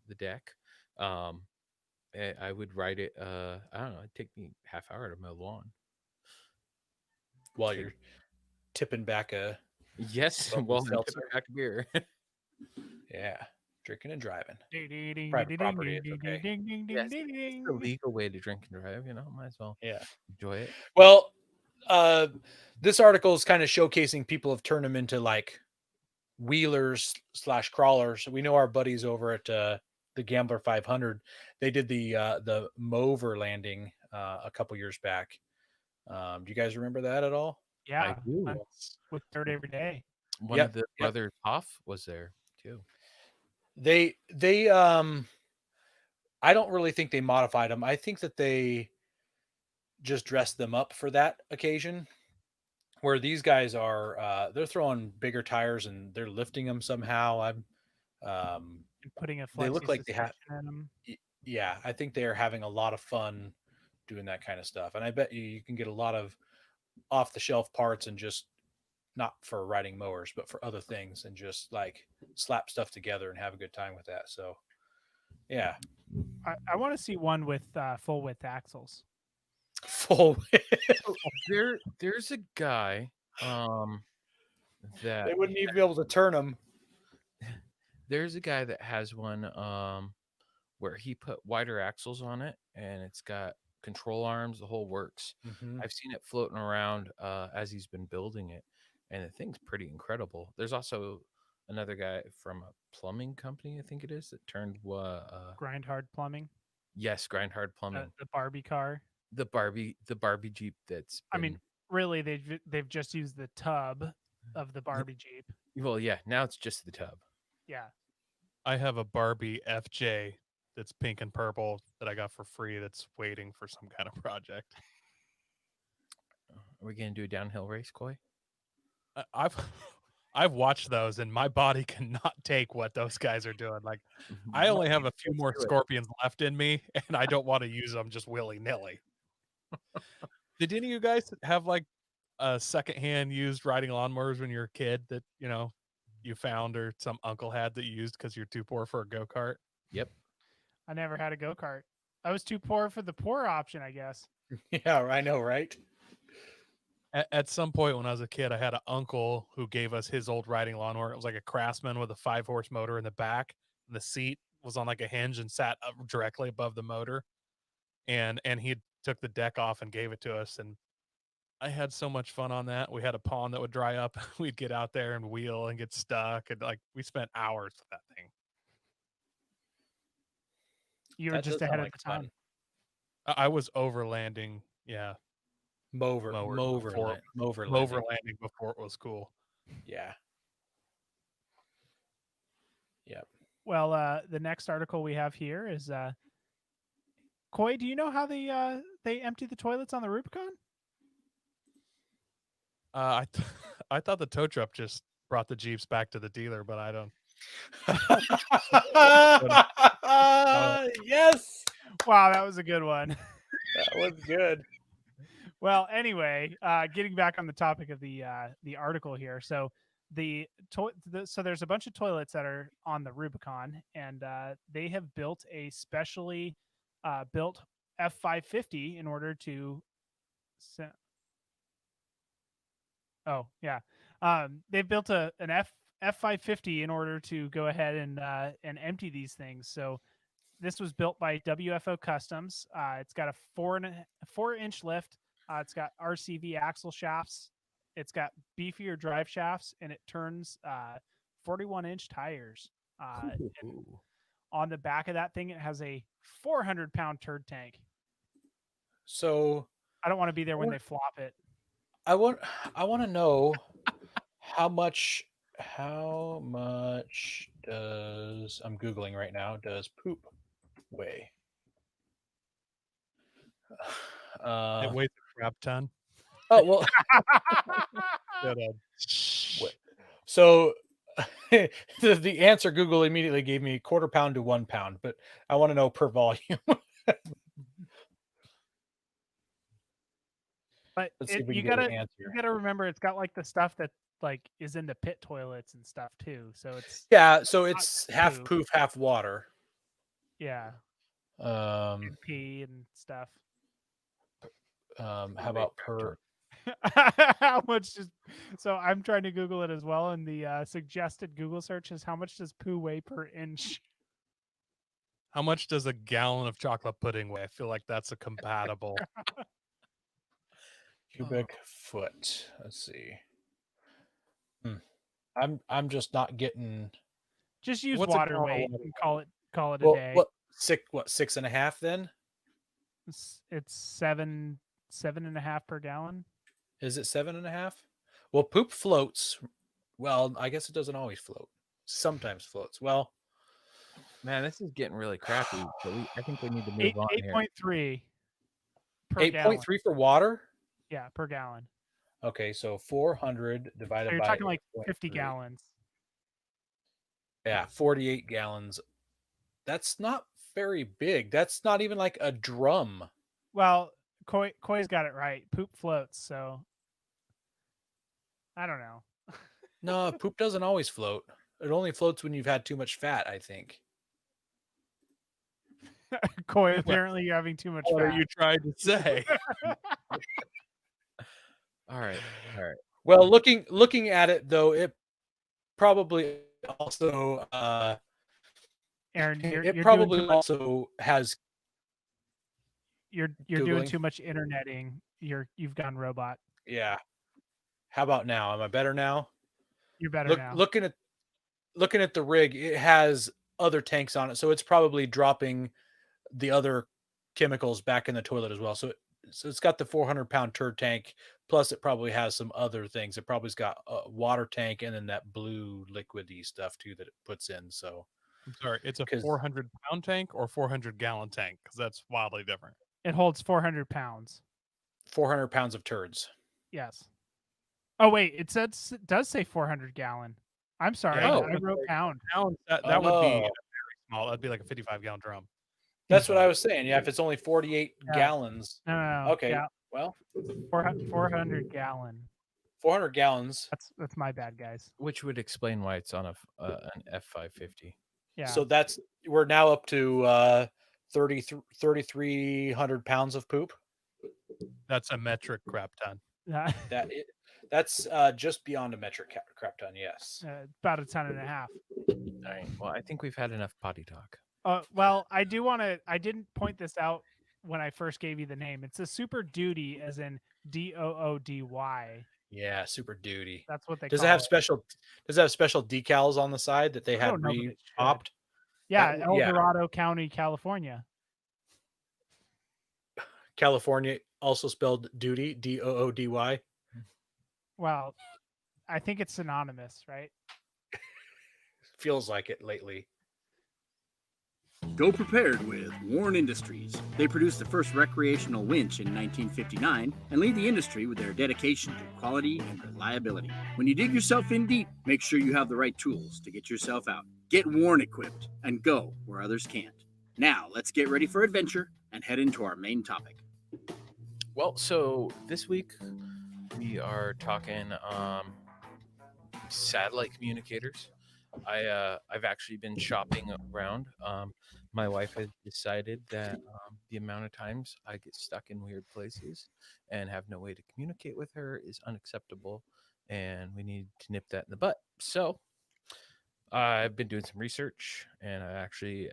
the deck. Um, I would ride it. I don't know. It'd take me half hour to mow the lawn. While you're tipping back a Yes, bubbly well, I'm seltzer. tipping back a beer. Yeah, drinking and driving. Ding, ding, ding, Private ding, property, ding, it's ding, okay. ding, ding, Yes, ding, ding, it's the ding. legal way to drink and drive. Might as well Yeah. enjoy it. Well, this article is kind of showcasing people have turned them into like wheelers / crawlers. We know our buddies over at the Gambler 500. They did the Mover landing a couple years back. Do you guys remember that at all? Yeah, I do. I'm with dirt every day. One of the brothers, Hoff, was there too. They I don't really think they modified them. I think that they just dressed them up for that occasion. Where these guys are, they're throwing bigger tires and they're lifting them somehow. And putting a They flexi look like they have. suspension in them. Yeah, I think they are having a lot of fun doing that kind of stuff, and I bet you can get a lot of off the shelf parts and just not for riding mowers, but for other things, and just like slap stuff together and have a good time with that. So, yeah, I want to see one with full width axles. full. There's a guy that They wouldn't even be able to turn them. there's a guy that has one where he put wider axles on it and it's got control arms, the whole works. Mhm. I've seen it floating around as he's been building it, and the thing's pretty incredible. There's also another guy from a plumbing company, I think it is, that turned Grind hard plumbing. yes, Grind Hard Plumbing. The Barbie car. The Barbie Jeep that's I mean, really, they've just used the tub of the Barbie Jeep. well, yeah, now it's just the tub. Yeah. I have a Barbie FJ that's pink and purple that I got for free that's waiting for some kind of project. Are we going to do a downhill race, Coy? I've watched those and my body cannot take what those guys are doing. Like I only have a few more scorpions left in me and I don't want to use them just willy-nilly. Did any of you guys have like a secondhand used riding lawnmowers when you were a kid that, you found or some uncle had that you used because you're too poor for a go-kart? Yep. I never had a go-kart. I was too poor for the poor option, I guess. Yeah, I know, right? At some point when I was a kid, I had an uncle who gave us his old riding lawnmower. It was like a Craftsman with a 5-horse motor in the back. And the seat was on like a hinge and sat up directly above the motor. And he took the deck off and gave it to us. And I had so much fun on that. We had a pond that would dry up. We'd get out there and wheel and get stuck. And like we spent hours with that thing. You were just ahead of the time. I was overlanding. Yeah. Mover landing before it was cool. Yeah. Yep. Well, the next article we have here is Coy, do you know how they empty the toilets on the Rubicon? I thought the tow truck just brought the Jeeps back to the dealer, but I don't. Yes. Wow, that was a good one. That was good. Well, anyway, getting back on the topic of the article here. So so there's a bunch of toilets that are on the Rubicon, and they have built a specially built F550 in order to. Oh yeah, they've built an F550 in order to go ahead and empty these things. So this was built by WFO Customs. It's got a 4-inch lift. It's got RCV axle shafts. It's got beefier drive shafts, and it turns 41-inch tires. On the back of that thing, it has a 400-pound turd tank. So I don't want to be there when Or- they flop it. I want to know how much does, I'm Googling right now, does poop weigh? It weighs a crap ton. Oh, well, Shut up. so the answer Google immediately gave me 1/4 pound to 1 pound, but I want to know per volume. But Let's see if we you can get gotta an answer. remember it's got like the stuff that like is in the pit toilets and stuff too. So it's Yeah, so it's half poop. poof, half water. Yeah, Um, pee and stuff. how about per? How much does? So I'm trying to Google it as well, and the suggested Google search is how much does poo weigh per inch? How much does a gallon of chocolate pudding weigh? I feel like that's a compatible. Cubic foot. Let's see. I'm just not getting. Just use What's a water gallon of weight water? and call it a Well, day. what 6.5 then? It's 7.5 per gallon. Is it 7.5? Well, poop floats. Well, I guess it doesn't always float. Sometimes floats. Well, Man, this is getting really crappy. But I think we need to move on here. 8.3 per gallon. 8.3 for water. Yeah, per gallon. Okay, so 400 divided So you're by talking like 50 8.3. gallons. Yeah, 48 gallons. That's not very big. That's not even like a drum. Well, Koi's got it right. Poop floats, so I don't know. No, poop doesn't always float. It only floats when you've had too much fat, I think. Koi, apparently you're having too much What fat. are you trying to say? All right. Well, looking at it though, it probably also Aaron, it you're probably doing too much, also has you're doing Googling. too much interneting. You've gone robot. Yeah. How about now? Am I better now? You're better now. Looking at the rig, it has other tanks on it, so it's probably dropping the other chemicals back in the toilet as well. So it's got the 400-pound turd tank, plus it probably has some other things. It probably's got a water tank and then that blue liquidy stuff too that it puts in. So I'm sorry, it's a 'cause- 400-pound tank or 400-gallon tank? Because that's wildly different. It holds 400 pounds. 400 pounds of turds. Yes. Oh wait, it does say 400 gallon. I'm sorry, Yeah, I wrote pound. Pound, that would be Oh. very small. That'd be like a 55-gallon drum. That's what I was saying. Yeah, if it's only 48 Yeah. gallons. No. Okay. Yeah, Well, 400 gallon. 400 gallons. That's my bad, guys. Which would explain why it's on an F550. Yeah. So we're now up to 3,300 pounds of poop. That's a metric crap ton. That's just beyond a metric crap ton. Yes. About a ton and a half. All right. Well, I think we've had enough potty talk. Well, I do want to. I didn't point this out when I first gave you the name. It's a Super Duty, as in Doody. Yeah, Super Duty. That's what they. Does call it have special? Does it have special decals on the side that they I had don't know, but it should. re-popped? Yeah, Yeah. El Dorado County, California. California, also spelled duty, Doody. Well, I think it's synonymous, right? Feels like it lately. Go prepared with Warren Industries. They produced the first recreational winch in 1959 and lead the industry with their dedication to quality and reliability. When you dig yourself in deep, make sure you have the right tools to get yourself out. Get Warren equipped and go where others can't. Now, let's get ready for adventure and head into our main topic. Well, so this week we are talking satellite communicators. I've actually been shopping around. My wife has decided that the amount of times I get stuck in weird places and have no way to communicate with her is unacceptable, and we need to nip that in the butt. So I've been doing some research, and I actually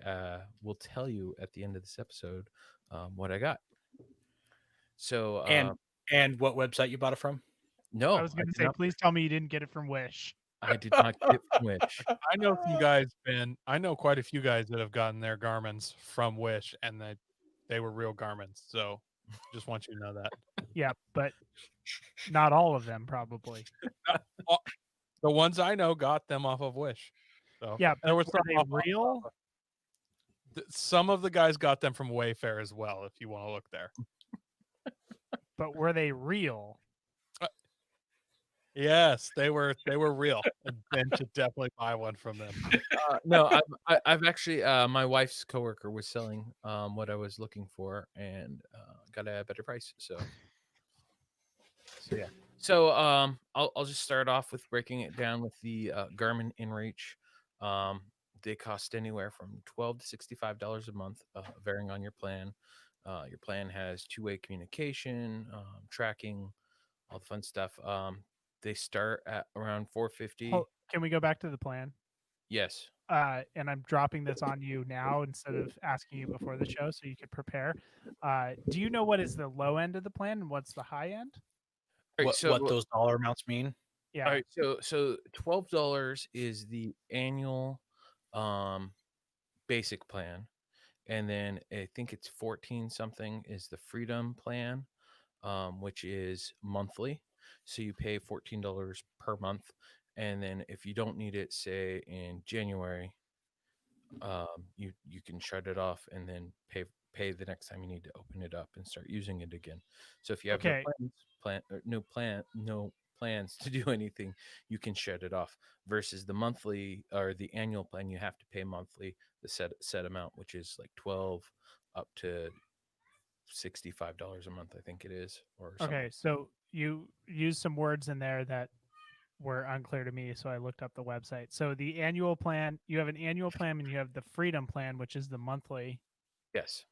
will tell you at the end of this episode what I got. So And what website you bought it from? no, I was going to did say, not- please tell me you didn't get it from Wish. I did not get it from Wish. I know some guys, Ben. I know quite a few guys that have gotten their Garmins from Wish, and they were real Garmins. So Just want you to know that. Yeah, but not all of them probably. The ones I know got them off of Wish. So Yeah, there but was were some they off- real? Some of the guys got them from Wayfair as well. If you want to look there. But were they real? Yes, they were real. And Ben should definitely buy one from them. No, I've actually my wife's coworker was selling what I was looking for and got a better price. So yeah. So I'll just start off with breaking it down with the Garmin InReach. They cost anywhere from $12 to $65 a month, varying on your plan. Your plan has two-way communication, tracking, all the fun stuff. They start at around $450. Can we go back to the plan? Yes. And I'm dropping this on you now instead of asking you before the show so you could prepare. Do you know what is the low end of the plan and what's the high end? All right, What, so what those dollar amounts mean? Yeah. all right, so $12 is the annual basic plan, and then I think it's 14 something is the freedom plan, which is monthly. So you pay $14 per month, and then if you don't need it, say in January, you can shut it off and then pay the next time you need to open it up and start using it again. So if you have Okay. no plans to do anything, you can shut it off. Versus the monthly or the annual plan, you have to pay monthly the set amount, which is like 12 up to $65 a month, I think it is, or something. Okay, so you used some words in there that were unclear to me, so I looked up the website. So the annual plan, you have an annual plan and you have the freedom plan, which is the monthly. Yes.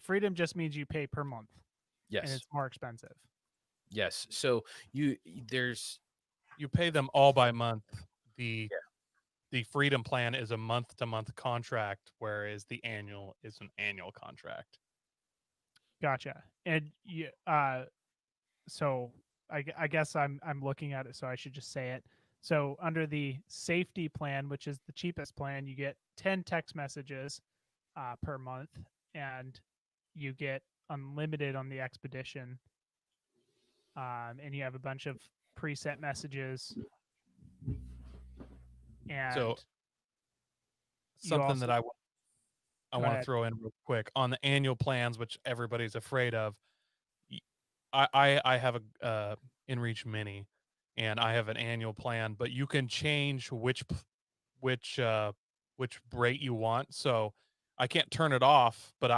Freedom just means you pay per month. Yes. And it's more expensive. Yes. So you pay them all by month. The freedom plan is a month-to-month contract, whereas the annual is an annual contract. Gotcha. And you, so I guess I'm looking at it, so I should just say it. So under the safety plan, which is the cheapest plan, you get 10 text messages per month, and you get unlimited on the expedition. And you have a bunch of preset messages. And so something that I want to throw in real quick on the annual plans, which everybody's afraid of. I have a InReach Mini, and I have an annual plan, but you can change which rate you want. So I can't turn it off, but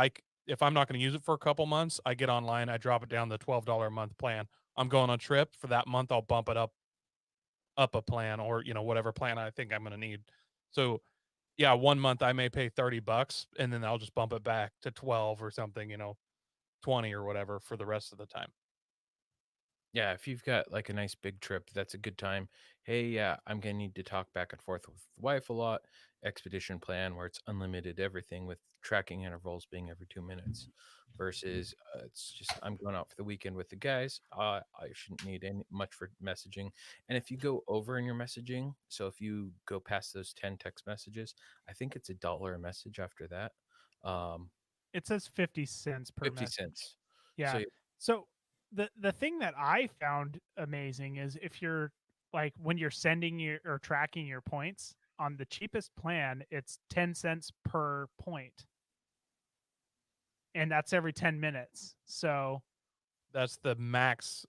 if I'm not going to use it for a couple months, I get online, I drop it down to the $12 a month plan. I'm going on a trip for that month, I'll bump it up a plan, or whatever plan I think I'm going to need. So yeah, 1 month I may pay $30 and then I'll just bump it back to 12 or something, 20 or whatever for the rest of the time. Yeah, if you've got like a nice big trip, that's a good time. Hey, yeah, I'm gonna need to talk back and forth with the wife a lot. Expedition plan where it's unlimited everything with tracking intervals being every 2 minutes, versus it's just I'm going out for the weekend with the guys. I shouldn't need any much for messaging. And if you go over in your messaging, so if you go past those 10 text messages, I think it's $1 a message after that. It says 50 cents per 50 message. cents. Yeah. So the thing that I found amazing is if you're like when you're sending your or tracking your points on the cheapest plan, it's 10 cents per point. And that's every 10 minutes. So that's the max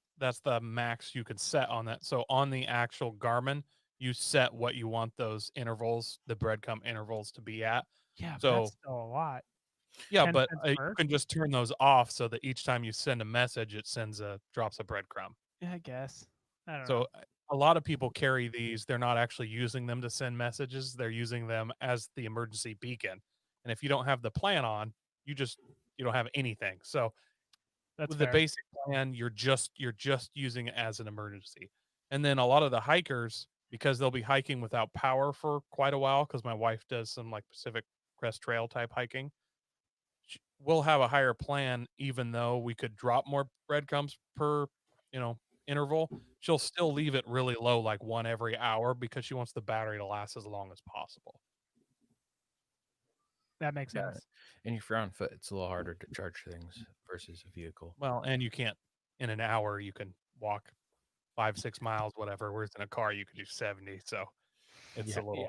you could set on that. So on the actual Garmin, you set what you want those intervals, the breadcrumb intervals, to be at. Yeah, so that's still a lot. Yeah, but you can just turn those off so that each time you send a message, it drops a breadcrumb. Yeah, I guess. I don't know. So a lot of people carry these. They're not actually using them to send messages. They're using them as the emergency beacon. And if you don't have the plan on, you don't have anything. So with the basic plan, you're just using it as an emergency. And then a lot of the hikers, because they'll be hiking without power for quite a while, because my wife does some like Pacific Crest Trail type hiking, we'll have a higher plan. Even though we could drop more breadcrumbs per interval, she'll still leave it really low, like 1 every hour, because she wants the battery to last as long as possible. That makes Yeah. sense. And if you're on foot, it's a little harder to charge things versus a vehicle. Well, and you can't in an hour you can walk 5-6 miles, whatever. Whereas in a car you can do 70. So it's Yeah. a little.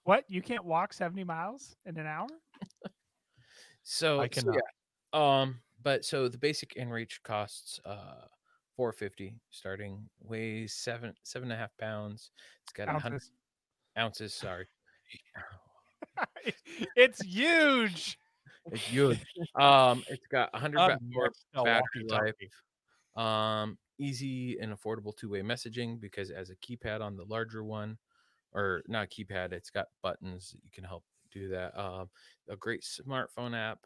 What? You can't walk 70 miles in an hour? So, I cannot. but so the basic InReach costs $450 starting, weighs 7.5 pounds. It's got 100 Ounces. ounces. Sorry, It's huge. it's huge. It's got 100 Not more much a battery walkie-talkie. life. Easy and affordable two-way messaging because it has a keypad on the larger one, or not keypad. It's got buttons that you can help do that. A great smartphone app.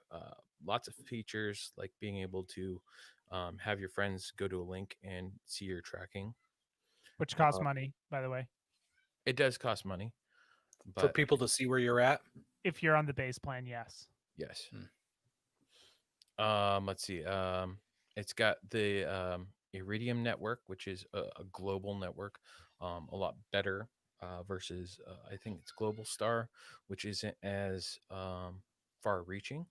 Lots of features like being able to have your friends go to a link and see your tracking. Which costs money, by the way. It does cost money, For but people to see where you're at. If you're on the base plan, yes. yes. Let's see. It's got the Iridium network, which is a global network, a lot better versus I think it's Global Star, which isn't as far-reaching.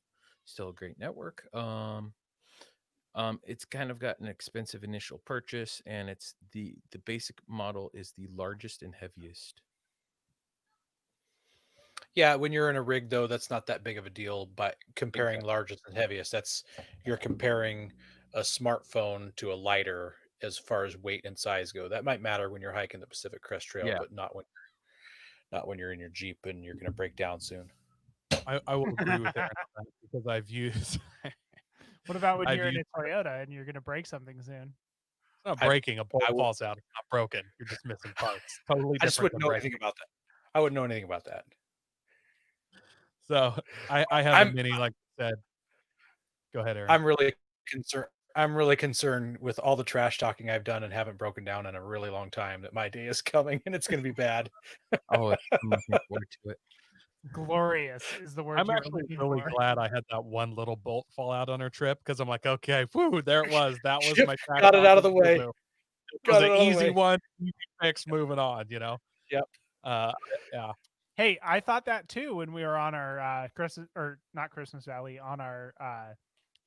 Still a great network. It's kind of got an expensive initial purchase, and it's the basic model is the largest and heaviest. Yeah, when you're in a rig though, that's not that big of a deal. But comparing largest and heaviest, you're comparing a smartphone to a lighter as far as weight and size go. That might matter when you're hiking the Pacific Crest Trail, Yeah. but not when you're in your Jeep and you're going to break down soon. I will agree with Aaron on that because I've used. What about when I've you're in used- a Toyota and you're going to break something soon? It's not breaking. A bolt I will- falls out. It's not broken. You're just missing parts. Totally I just different wouldn't than know breaking. anything about that. I wouldn't know anything about that. So I have a Mini, like I said. Go ahead, Aaron. I'm really concerned with all the trash talking I've done and haven't broken down in a really long time that my day is coming and it's going to be bad. Oh, I'm looking forward to it. Glorious is the word I'm you're actually looking really for. glad I had that one little bolt fall out on our trip because I'm like, okay, whoo, there it was. That was Yep, my track. got it out of the way. It was Got it an out of the easy way. one, easy fix, moving on. Yep. Yeah. Hey, I thought that too when we were on our Christmas, or not Christmas Valley, on our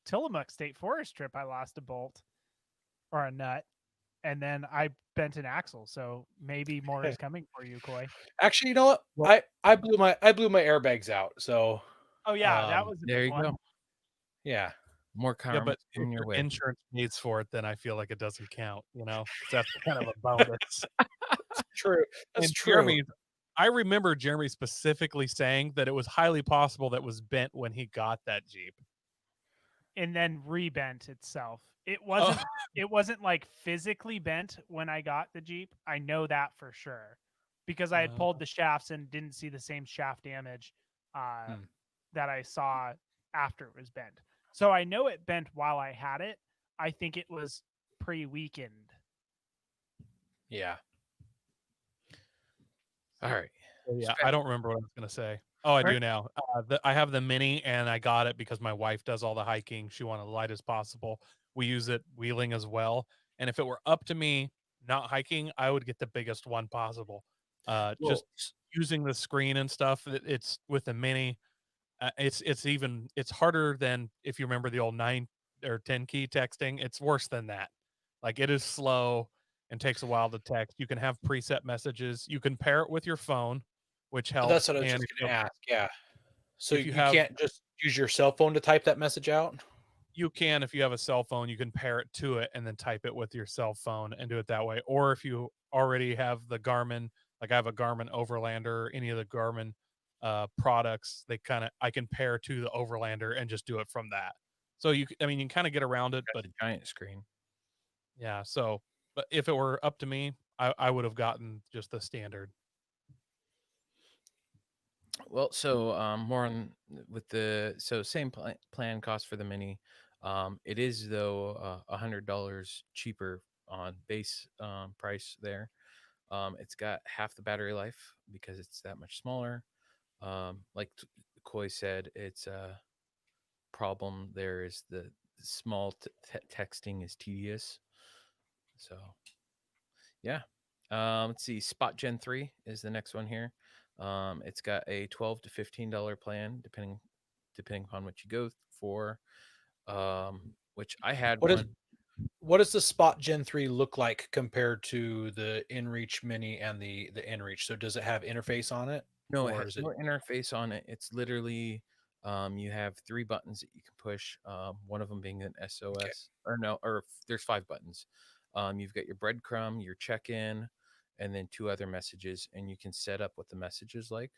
Tillamook State Forest trip. I lost a bolt or a nut, and then I bent an axle. So maybe more is coming for you, Coy. Actually, you know what? Well- I blew my airbags out. So Oh yeah, that was a There big you one. go. yeah. More Yeah, karma but in if your your way. insurance pays for it, then I feel like it doesn't count, 'cause that's kind of a bonus. True. That's And true. Jeremy, I remember Jeremy specifically saying that it was highly possible that was bent when he got that Jeep. And then rebent itself. It wasn't. It wasn't like physically bent when I got the Jeep. I know that for sure because I had pulled the shafts and didn't see the same shaft damage that I saw after it was bent. So I know it bent while I had it. I think it was pre-weakened. Yeah. All right. So, yeah, I don't remember what I was going to say. Oh, I do now. I have the Mini, and I got it because my wife does all the hiking. She wanted light as possible. We use it wheeling as well. And if it were up to me, not hiking, I would get the biggest one possible. Just using the screen and stuff. It's with the Mini. It's harder than if you remember the old 9 or 10 key texting. It's worse than that. Like it is slow and takes a while to text. You can have preset messages. You can pair it with your phone, which helps. That's what I was just going to ask. Yeah. So if you you have- can't just use your cell phone to type that message out? You can, if you have a cell phone, you can pair it to it and then type it with your cell phone and do it that way. Or if you already have the Garmin, like I have a Garmin Overlander, any of the Garmin products, I can pair to the Overlander and just do it from that. So you can kind of get around it, but a giant screen. yeah. So, but if it were up to me, I would have gotten just the standard. Well, so more on with the same plan cost for the Mini. It is though $100 cheaper on base price there. It's got half the battery life because it's that much smaller. Like Coy said, it's a problem. There is the small texting is tedious. So, yeah. Let's see. Spot Gen 3 is the next one here. It's got a $12 to $15 plan, depending upon what you go for. Which I had What is one. what does the Spot Gen 3 look like compared to the InReach Mini and the InReach? So does it have interface on it? No, it Or has is it no interface on it. It's literally you have 3 buttons that you can push. One of them being an okay? SOS, or no, or there's 5 buttons. You've got your breadcrumb, your check-in, and then 2 other messages, and you can set up what the message is like.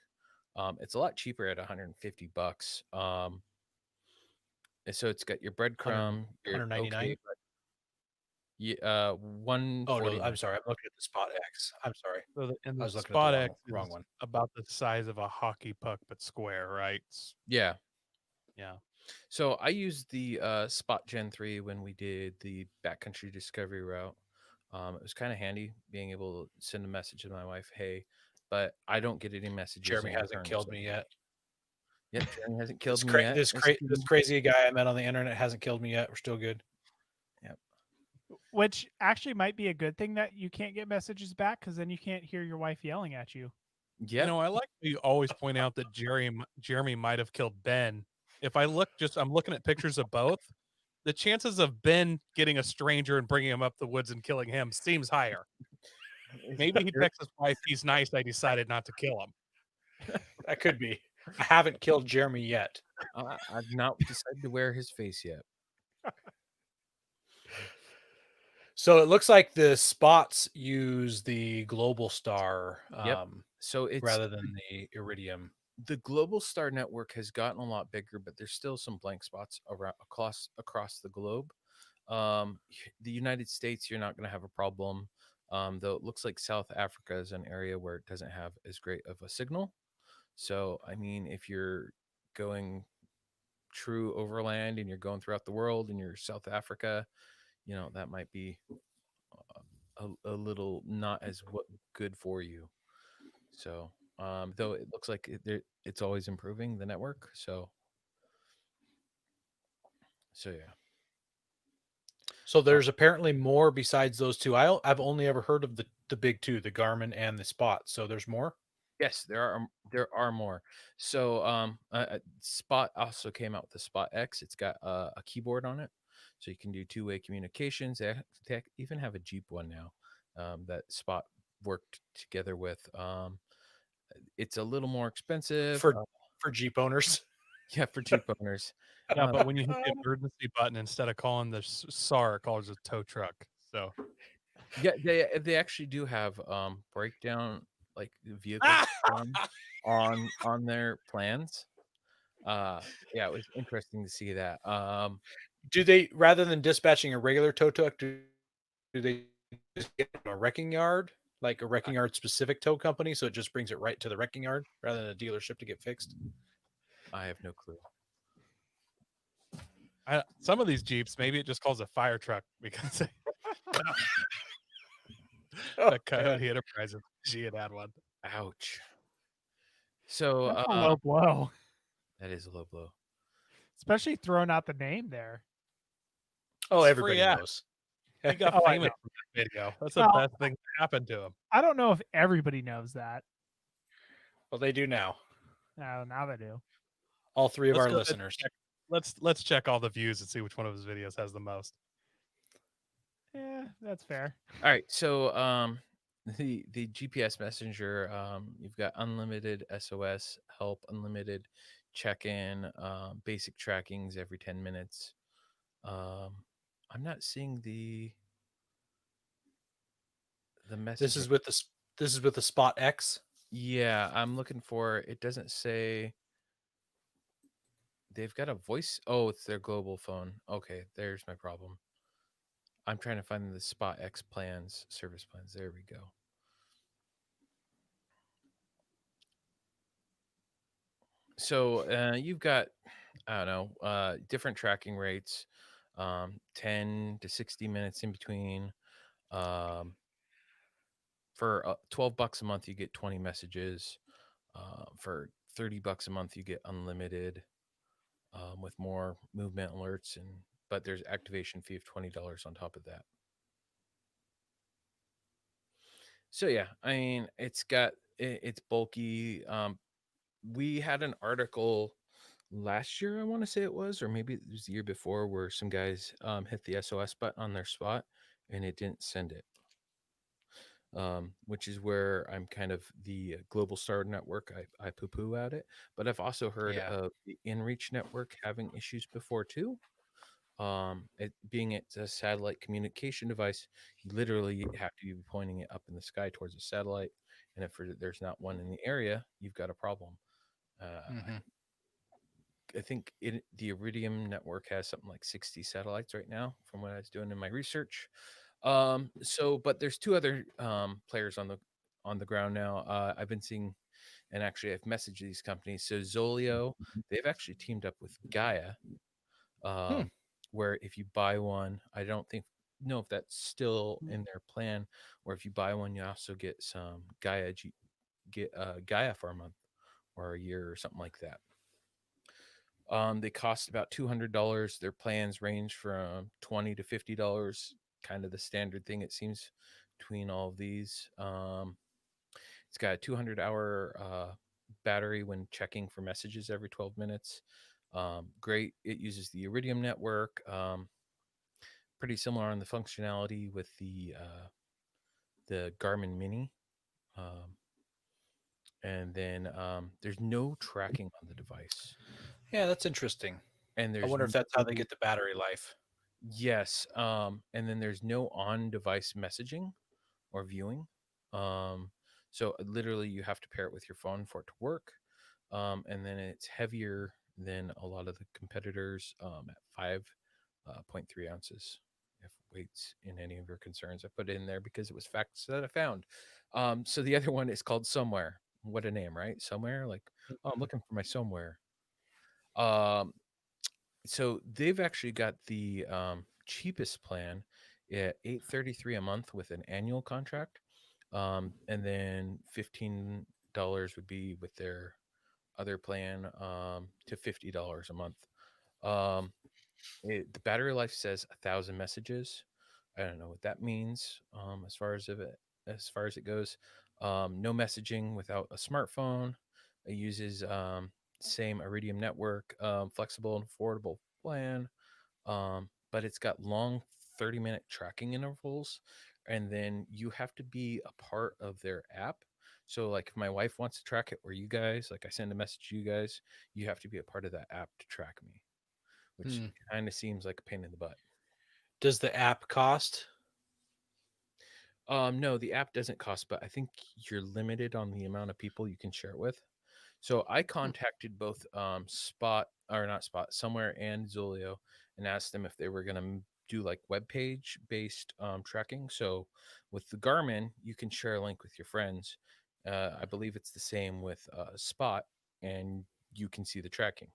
It's a lot cheaper at $150. And so it's got your 100, breadcrumb, your okay, 199? but Oh no, 149. I'm sorry. I'm looking at the Spot X. I'm sorry. So and I the was looking at the Spot X wrong is one. about the size of a hockey puck, but square, right? Yeah. Yeah. So I used the Spot Gen 3 when we did the backcountry discovery route. It was kind of handy being able to send a message to my wife, "Hey," but I don't get any messages Jeremy in hasn't return. killed So, me yet. yep, Jeremy hasn't killed me yet. This crazy guy I met on the internet hasn't killed me yet. We're still good. Yep. Which actually might be a good thing that you can't get messages back, because then you can't hear your wife yelling at you. Yep. I like you always point out that Jeremy might have killed Ben. If I look, I'm looking at pictures of both. The chances of Ben getting a stranger and bringing him up the woods and killing him seems higher. Maybe he texts his wife, "He's nice. I decided not to kill him." That could be. I haven't killed Jeremy yet. I've not decided to wear his face yet. So it looks like the Spots use the Global Star Yep. So it's rather than the Iridium. the Global Star network has gotten a lot bigger, but there's still some blank spots around across the globe. The United States, you're not going to have a problem. Though it looks like South Africa is an area where it doesn't have as great of a signal. So, I mean, if you're going true overland and you're going throughout the world and you're South Africa, that might be a little not as good for you. So, though it looks like it's always improving the network. So yeah. So there's apparently more besides those two. I've only ever heard of the big two, the Garmin and the Spot. So there's more. Yes, there are more. So Spot also came out with the Spot X. It's got a keyboard on it, so you can do two-way communications. They even have a Jeep one now that Spot worked together with. It's a little more expensive for Jeep owners. Yeah, for Jeep owners. Yeah, but when you hit the emergency button, instead of calling the SAR, it calls a tow truck. So yeah, they actually do have breakdown like vehicles on their plans. Yeah, it was interesting to see that. Do they, rather than dispatching a regular tow truck, do they just get a wrecking yard, like a wrecking yard specific tow company, so it just brings it right to the wrecking yard rather than a dealership to get fixed? I have no clue. Some of these Jeeps, maybe it just calls a fire truck because the Coyote Enterprise G had one. Ouch. So That's a low blow. That is a low blow, especially throwing out the name there. Oh, everybody knows. He got famous from that video. That's the best thing that happened to him. I don't know if everybody knows that. Well, they do now. No, now they do. All three of our listeners. Let's check all the views and see which one of his videos has the most. Yeah, that's fair. All right, so the GPS messenger, you've got unlimited SOS help, unlimited check-in, basic trackings every 10 minutes. I'm not seeing the message. This is with the Spot X. Yeah, I'm looking for it. Doesn't say. They've got a voice. Oh, it's their global phone. Okay, there's my problem. I'm trying to find the Spot X plans, service plans. There we go. So you've got, I don't know, different tracking rates, 10 to 60 minutes in between. For $12 a month, you get 20 messages. For $30 a month, you get unlimited with more movement alerts, but there's activation fee of $20 on top of that. So yeah, I mean, it's got it's bulky. We had an article last year, I want to say it was, or maybe it was the year before, where some guys hit the SOS button on their spot and it didn't send it. Which is where I'm kind of the Global Star Network. I poo-poo at it, but I've also heard of the InReach network having issues before too. It's a satellite communication device, you literally have to be pointing it up in the sky towards a satellite, and if there's not one in the area, you've got a problem. I think the Iridium network has something like 60 satellites right now, from what I was doing in my research. But there's two other players on the ground now. I've been seeing, and actually I've messaged these companies. So Zoleo, they've actually teamed up with Gaia, where if you buy one, I don't know if that's still in their plan, or if you buy one, you also get some Gaia Gaia for a month or a year or something like that. They cost about $200. Their plans range from $20 to $50, kind of the standard thing, it seems, between all of these. It's got a 200-hour battery when checking for messages every 12 minutes. Great. It uses the Iridium network. Pretty similar on the functionality with the Garmin Mini. And then there's no tracking on the device. Yeah, that's interesting. And I wonder if that's how they get the battery life. Yes. And then there's no on-device messaging or viewing. So literally you have to pair it with your phone for it to work. And then it's heavier than a lot of the competitors at 5.3 ounces. If weight's in any of your concerns, I put it in there because it was facts that I found. So the other one is called Somewhere. What a name, right? Somewhere, like, oh, I'm looking for my somewhere. So they've actually got the cheapest plan at $833 a month with an annual contract, and then $15 would be with their other plan to $50 a month. The battery life says 1,000 messages. I don't know what that means as far as it goes. No messaging without a smartphone. It uses same Iridium network, flexible and affordable plan, but it's got long 30-minute tracking intervals, and then you have to be a part of their app. So like if my wife wants to track it, or you guys, like I send a message to you guys, you have to be a part of that app to track me, which kind of seems like a pain in the butt. Does the app cost? No, the app doesn't cost, but I think you're limited on the amount of people you can share it with. So I contacted both Somewhere and Zoleo, and asked them if they were going to do like web page based tracking. So with the Garmin, you can share a link with your friends. I believe it's the same with Spot, and you can see the tracking.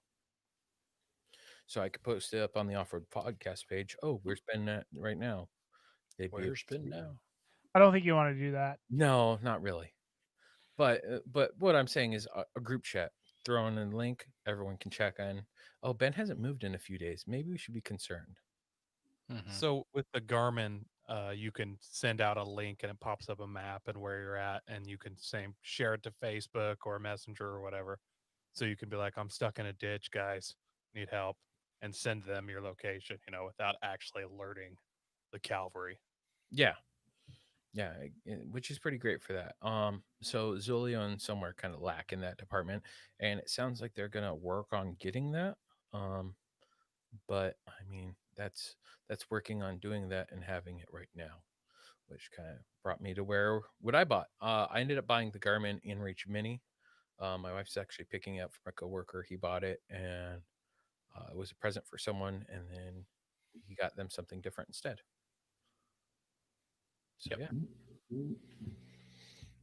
So I could post it up on the Off-Road Podcast page. Oh, where's Ben at right now? Where's Ben now? I don't think you want to do that. No, not really. But what I'm saying is a group chat. Throw in a link. Everyone can check in. Oh, Ben hasn't moved in a few days. Maybe we should be concerned. So with the Garmin, you can send out a link and it pops up a map and where you're at, and you can share it to Facebook or Messenger or whatever. So you can be like, I'm stuck in a ditch, guys, need help, and send them your location, without actually alerting the cavalry. Yeah, which is pretty great for that. So Zoleo and Somewhere kind of lack in that department, and it sounds like they're gonna work on getting that. But I mean, that's working on doing that and having it right now, which kind of brought me to what I bought. I ended up buying the Garmin InReach Mini. My wife's actually picking it up from a coworker. He bought it, and it was a present for someone, and then he got them something different instead. So yeah.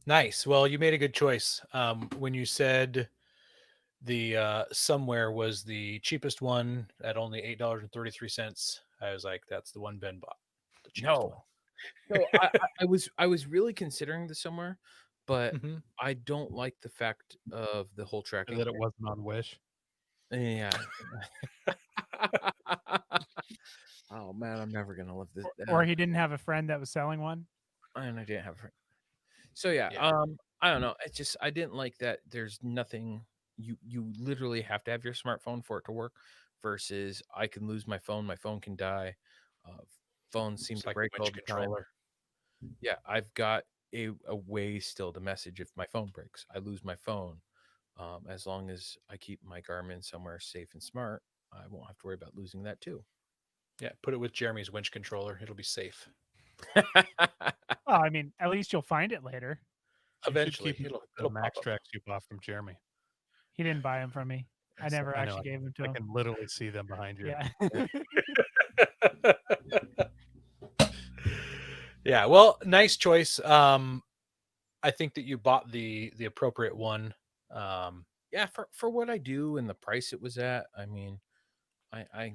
Nice. Well, you made a good choice. When you said the Somewhere was the cheapest one at only $8.33, I was like, that's the one Ben bought. The cheapest one. So I was really considering the Somewhere, but I don't like the fact of the whole tracking. That it wasn't on Wish. Yeah. Oh man, I'm never gonna live this. Or he didn't have a friend that was selling one. And I didn't have a friend. So yeah. I don't know. I didn't like that. There's nothing. You literally have to have your smartphone for it to work. Versus I can lose my phone. My phone can die. Uh, Phones seem It's to like a break all winch the time. controller. Yeah, I've got a way still to message if my phone breaks. I lose my phone. As long as I keep my Garmin somewhere safe and smart, I won't have to worry about losing that too. Yeah, put it with Jeremy's winch controller. It'll be safe. Oh, I mean, at least you'll find it later. You should Eventually, keep it'll the pop Max up. Tracks you bought from Jeremy. He didn't buy them from me. I never I know. actually gave them to I him. can literally see them behind you. Yeah. Yeah, well, nice choice. I think that you bought the appropriate one. Yeah, for what I do and the price it was at, I mean, I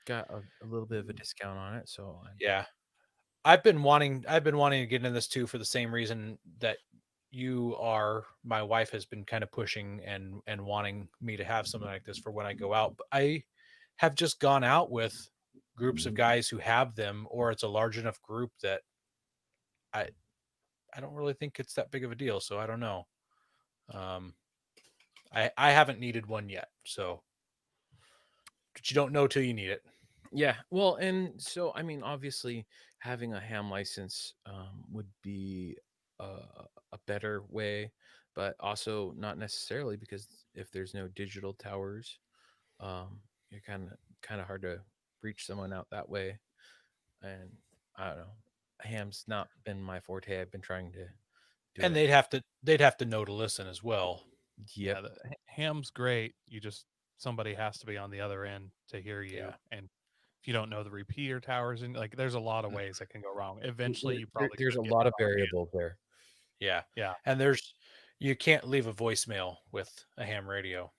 got a little bit of a discount on it, so Yeah, I've been wanting to get into this too for the same reason that you are. My wife has been kind of pushing and wanting me to have something like this for when I go out. But I have just gone out with groups of guys who have them, or it's a large enough group that I don't really think it's that big of a deal. So I don't know. I haven't needed one yet. So, but you don't know till you need it. yeah. Well, and so I mean, obviously, having a ham license would be a better way, but also not necessarily because if there's no digital towers, you're kind of hard to reach someone out that way. And I don't know, ham's not been my forte. I've been trying to do And it. they'd have to know to listen as well. Yep. Yeah, the ham's great. Somebody has to be on the other end to hear you. Yeah. And if you don't know the repeater towers, and like there's a lot of ways that can go wrong. Eventually, you There- probably there's a could get lot that of on hand. variables there. Yeah. Yeah. And you can't leave a voicemail with a ham radio.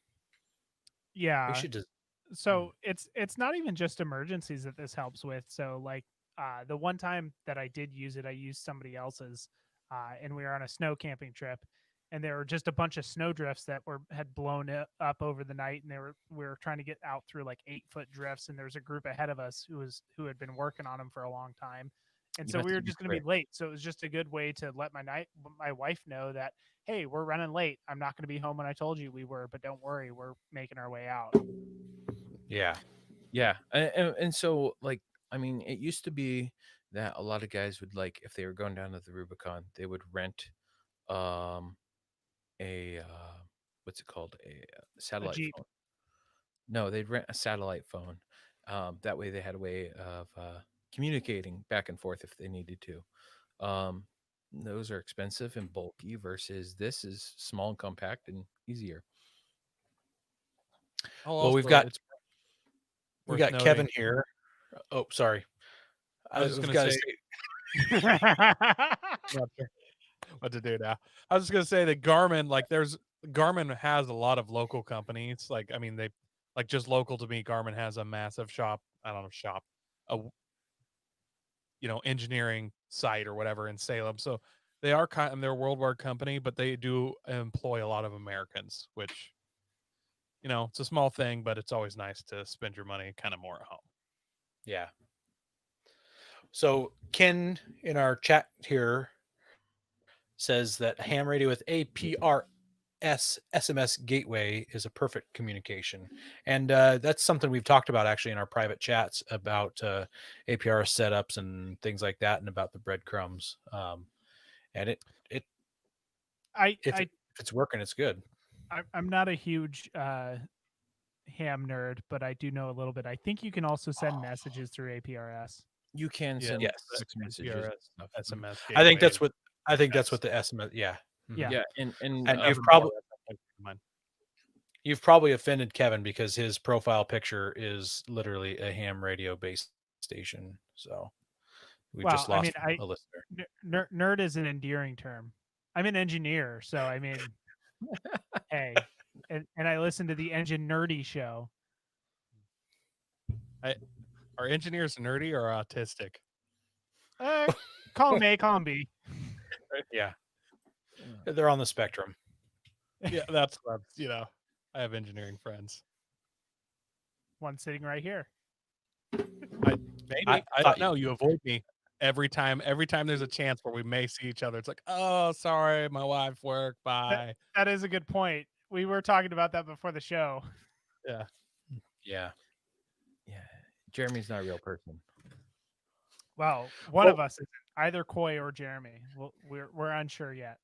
They Yeah. should just So it's not even just emergencies that this helps with. So like the one time that I did use it, I used somebody else's, and we were on a snow camping trip, and there were just a bunch of snowdrifts that had blown up over the night, and we were trying to get out through like 8-foot drifts, and there was a group ahead of us who had been working on them for a long time, and You so have we to were be just going to be quick. late. So it was just a good way to let my wife know that, hey, we're running late. I'm not going to be home when I told you we were, but don't worry, we're making our way out. yeah. Yeah, and so like I mean, it used to be that a lot of guys would like if they were going down to the Rubicon, they would rent um a what's it called, a satellite Jeep. phone. No, they'd rent a satellite phone. That way they had a way of communicating back and forth if they needed to. Those are expensive and bulky versus this is small and compact and easier. Well, we've Also, got it's we worth got noting. Kevin here. Oh, sorry. I was just I've gonna got say, Yeah. not sure what to do now. I was just gonna say that Garmin has a lot of local companies. Like, I mean, they like just local to me. Garmin has a massive shop. I don't know, a engineering site or whatever in Salem. So they are they're a worldwide company, but they do employ a lot of Americans, which it's a small thing, but it's always nice to spend your money kind of more at home. Yeah. So Ken in our chat here says that ham radio with APRS SMS gateway is a perfect communication, and that's something we've talked about actually in our private chats about APRS setups and things like that, and about the breadcrumbs. And if it's working, it's good. I'm not a huge ham nerd, but I do know a little bit. I think you can also send messages through APRS. You can Yeah, send Yes. text messages. PRS, and stuff. SMS. I think gateway. that's what the SMS. Yeah. Mhm. Yeah. Yeah, and And I've heard that. Mine. you've probably offended Kevin because his profile picture is literally a ham radio based station. So we Well, just I lost mean, a listener. nerd is an endearing term. I'm an engineer, so I mean, hey, and I listen to the Engine Nerdy show. Are engineers nerdy or autistic? Call them A, call them B. Yeah. They're on the spectrum. Yeah, that's I have engineering friends. One sitting right here. Maybe I thought don't know. You avoid me every time there's a chance where we may see each other. It's like, oh, sorry, my wife work. Bye. That is a good point. We were talking about that before the show. Yeah. Yeah. Jeremy's not a real person. Well, one of us is either Coy or Jeremy. We're unsure yet.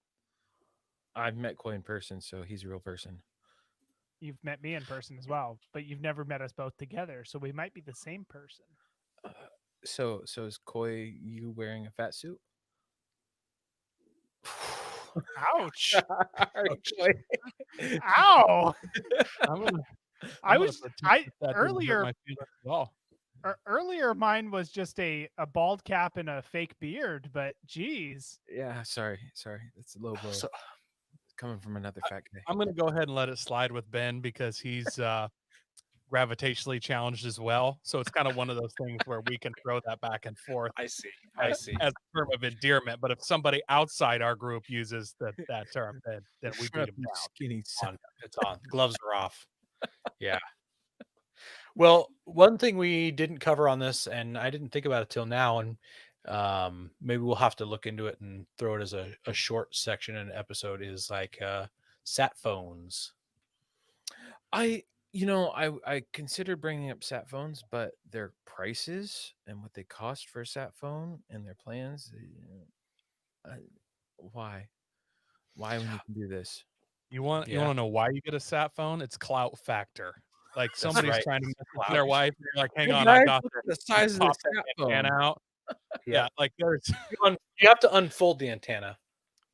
I've met Coy in person, so he's a real person. You've met me in person as well, but you've never met us both together, so we might be the same person. So is Coy you wearing a fat suit? Ouch! Ow! Earlier mine was just a bald cap and a fake beard, but geez. Yeah, sorry. That's a low blow. Coming from another fat guy. I'm going to go ahead and let it slide with Ben because he's gravitationally challenged as well. So it's kind of one of those things where we can throw that back and forth. I see. As a term of endearment. But if somebody outside our group uses that term, then we beat him down. Skinny son. It's on. Gloves are off. Yeah. Well, one thing we didn't cover on this, and I didn't think about it till now, and maybe we'll have to look into it and throw it as a short section in an episode, is like sat phones. I considered bringing up sat phones, but their prices and what they cost for a sat phone and their plans. Why when you can do this? You want to know why you get a sat phone? It's clout factor. Like somebody's trying to mess their wife, and you're like, hang on, I got the size of the sat phone out. Yeah, like there's you have to unfold the antenna.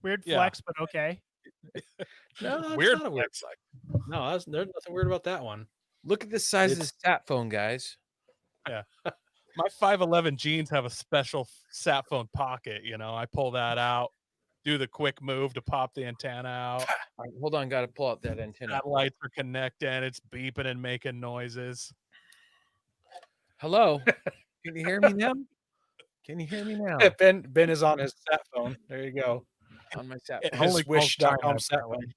Weird flex, but okay. No, weird not a weird flex. No, there's nothing weird about that one. Look at the size of the sat phone, guys. Yeah. My 5'11" jeans have a special sat phone pocket. I pull that out, do the quick move to pop the antenna out. All right, hold on, got to pull out that antenna. Satellites are connecting. It's beeping and making noises. Hello, can you hear me now? Can you hear me now? Ben is on his sat phone. There you go. On my sat phone. His Wish.com sat phone.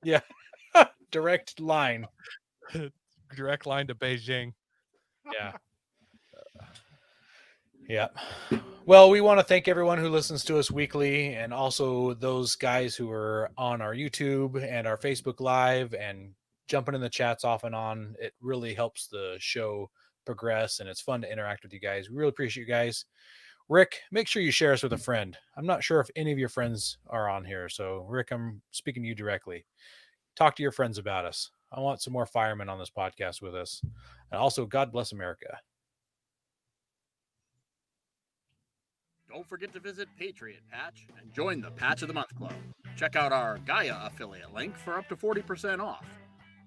Yeah. Direct line. Direct line to Beijing. Yeah. Yeah. Well, we want to thank everyone who listens to us weekly, and also those guys who are on our YouTube and our Facebook Live and jumping in the chats off and on. It really helps the show progress, and it's fun to interact with you guys. We really appreciate you guys. Rick, make sure you share us with a friend. I'm not sure if any of your friends are on here, so Rick, I'm speaking to you directly. Talk to your friends about us. I want some more firemen on this podcast with us. And also, God bless America. Don't forget to visit Patriot Patch and join the Patch of the Month Club. Check out our Gaia affiliate link for up to 40% off.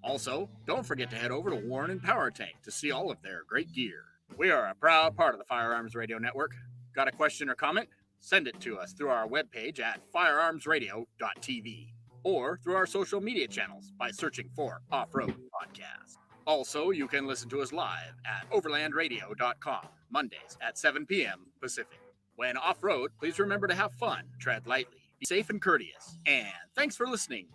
Also, don't forget to head over to Warren and Power Tank to see all of their great gear. We are a proud part of the Firearms Radio Network. Got a question or comment? Send it to us through our webpage at firearmsradio.tv or through our social media channels by searching for Off-Road Podcast. Also, you can listen to us live at overlandradio.com, Mondays at 7 p.m. Pacific. When off-road, please remember to have fun, tread lightly, be safe and courteous, and thanks for listening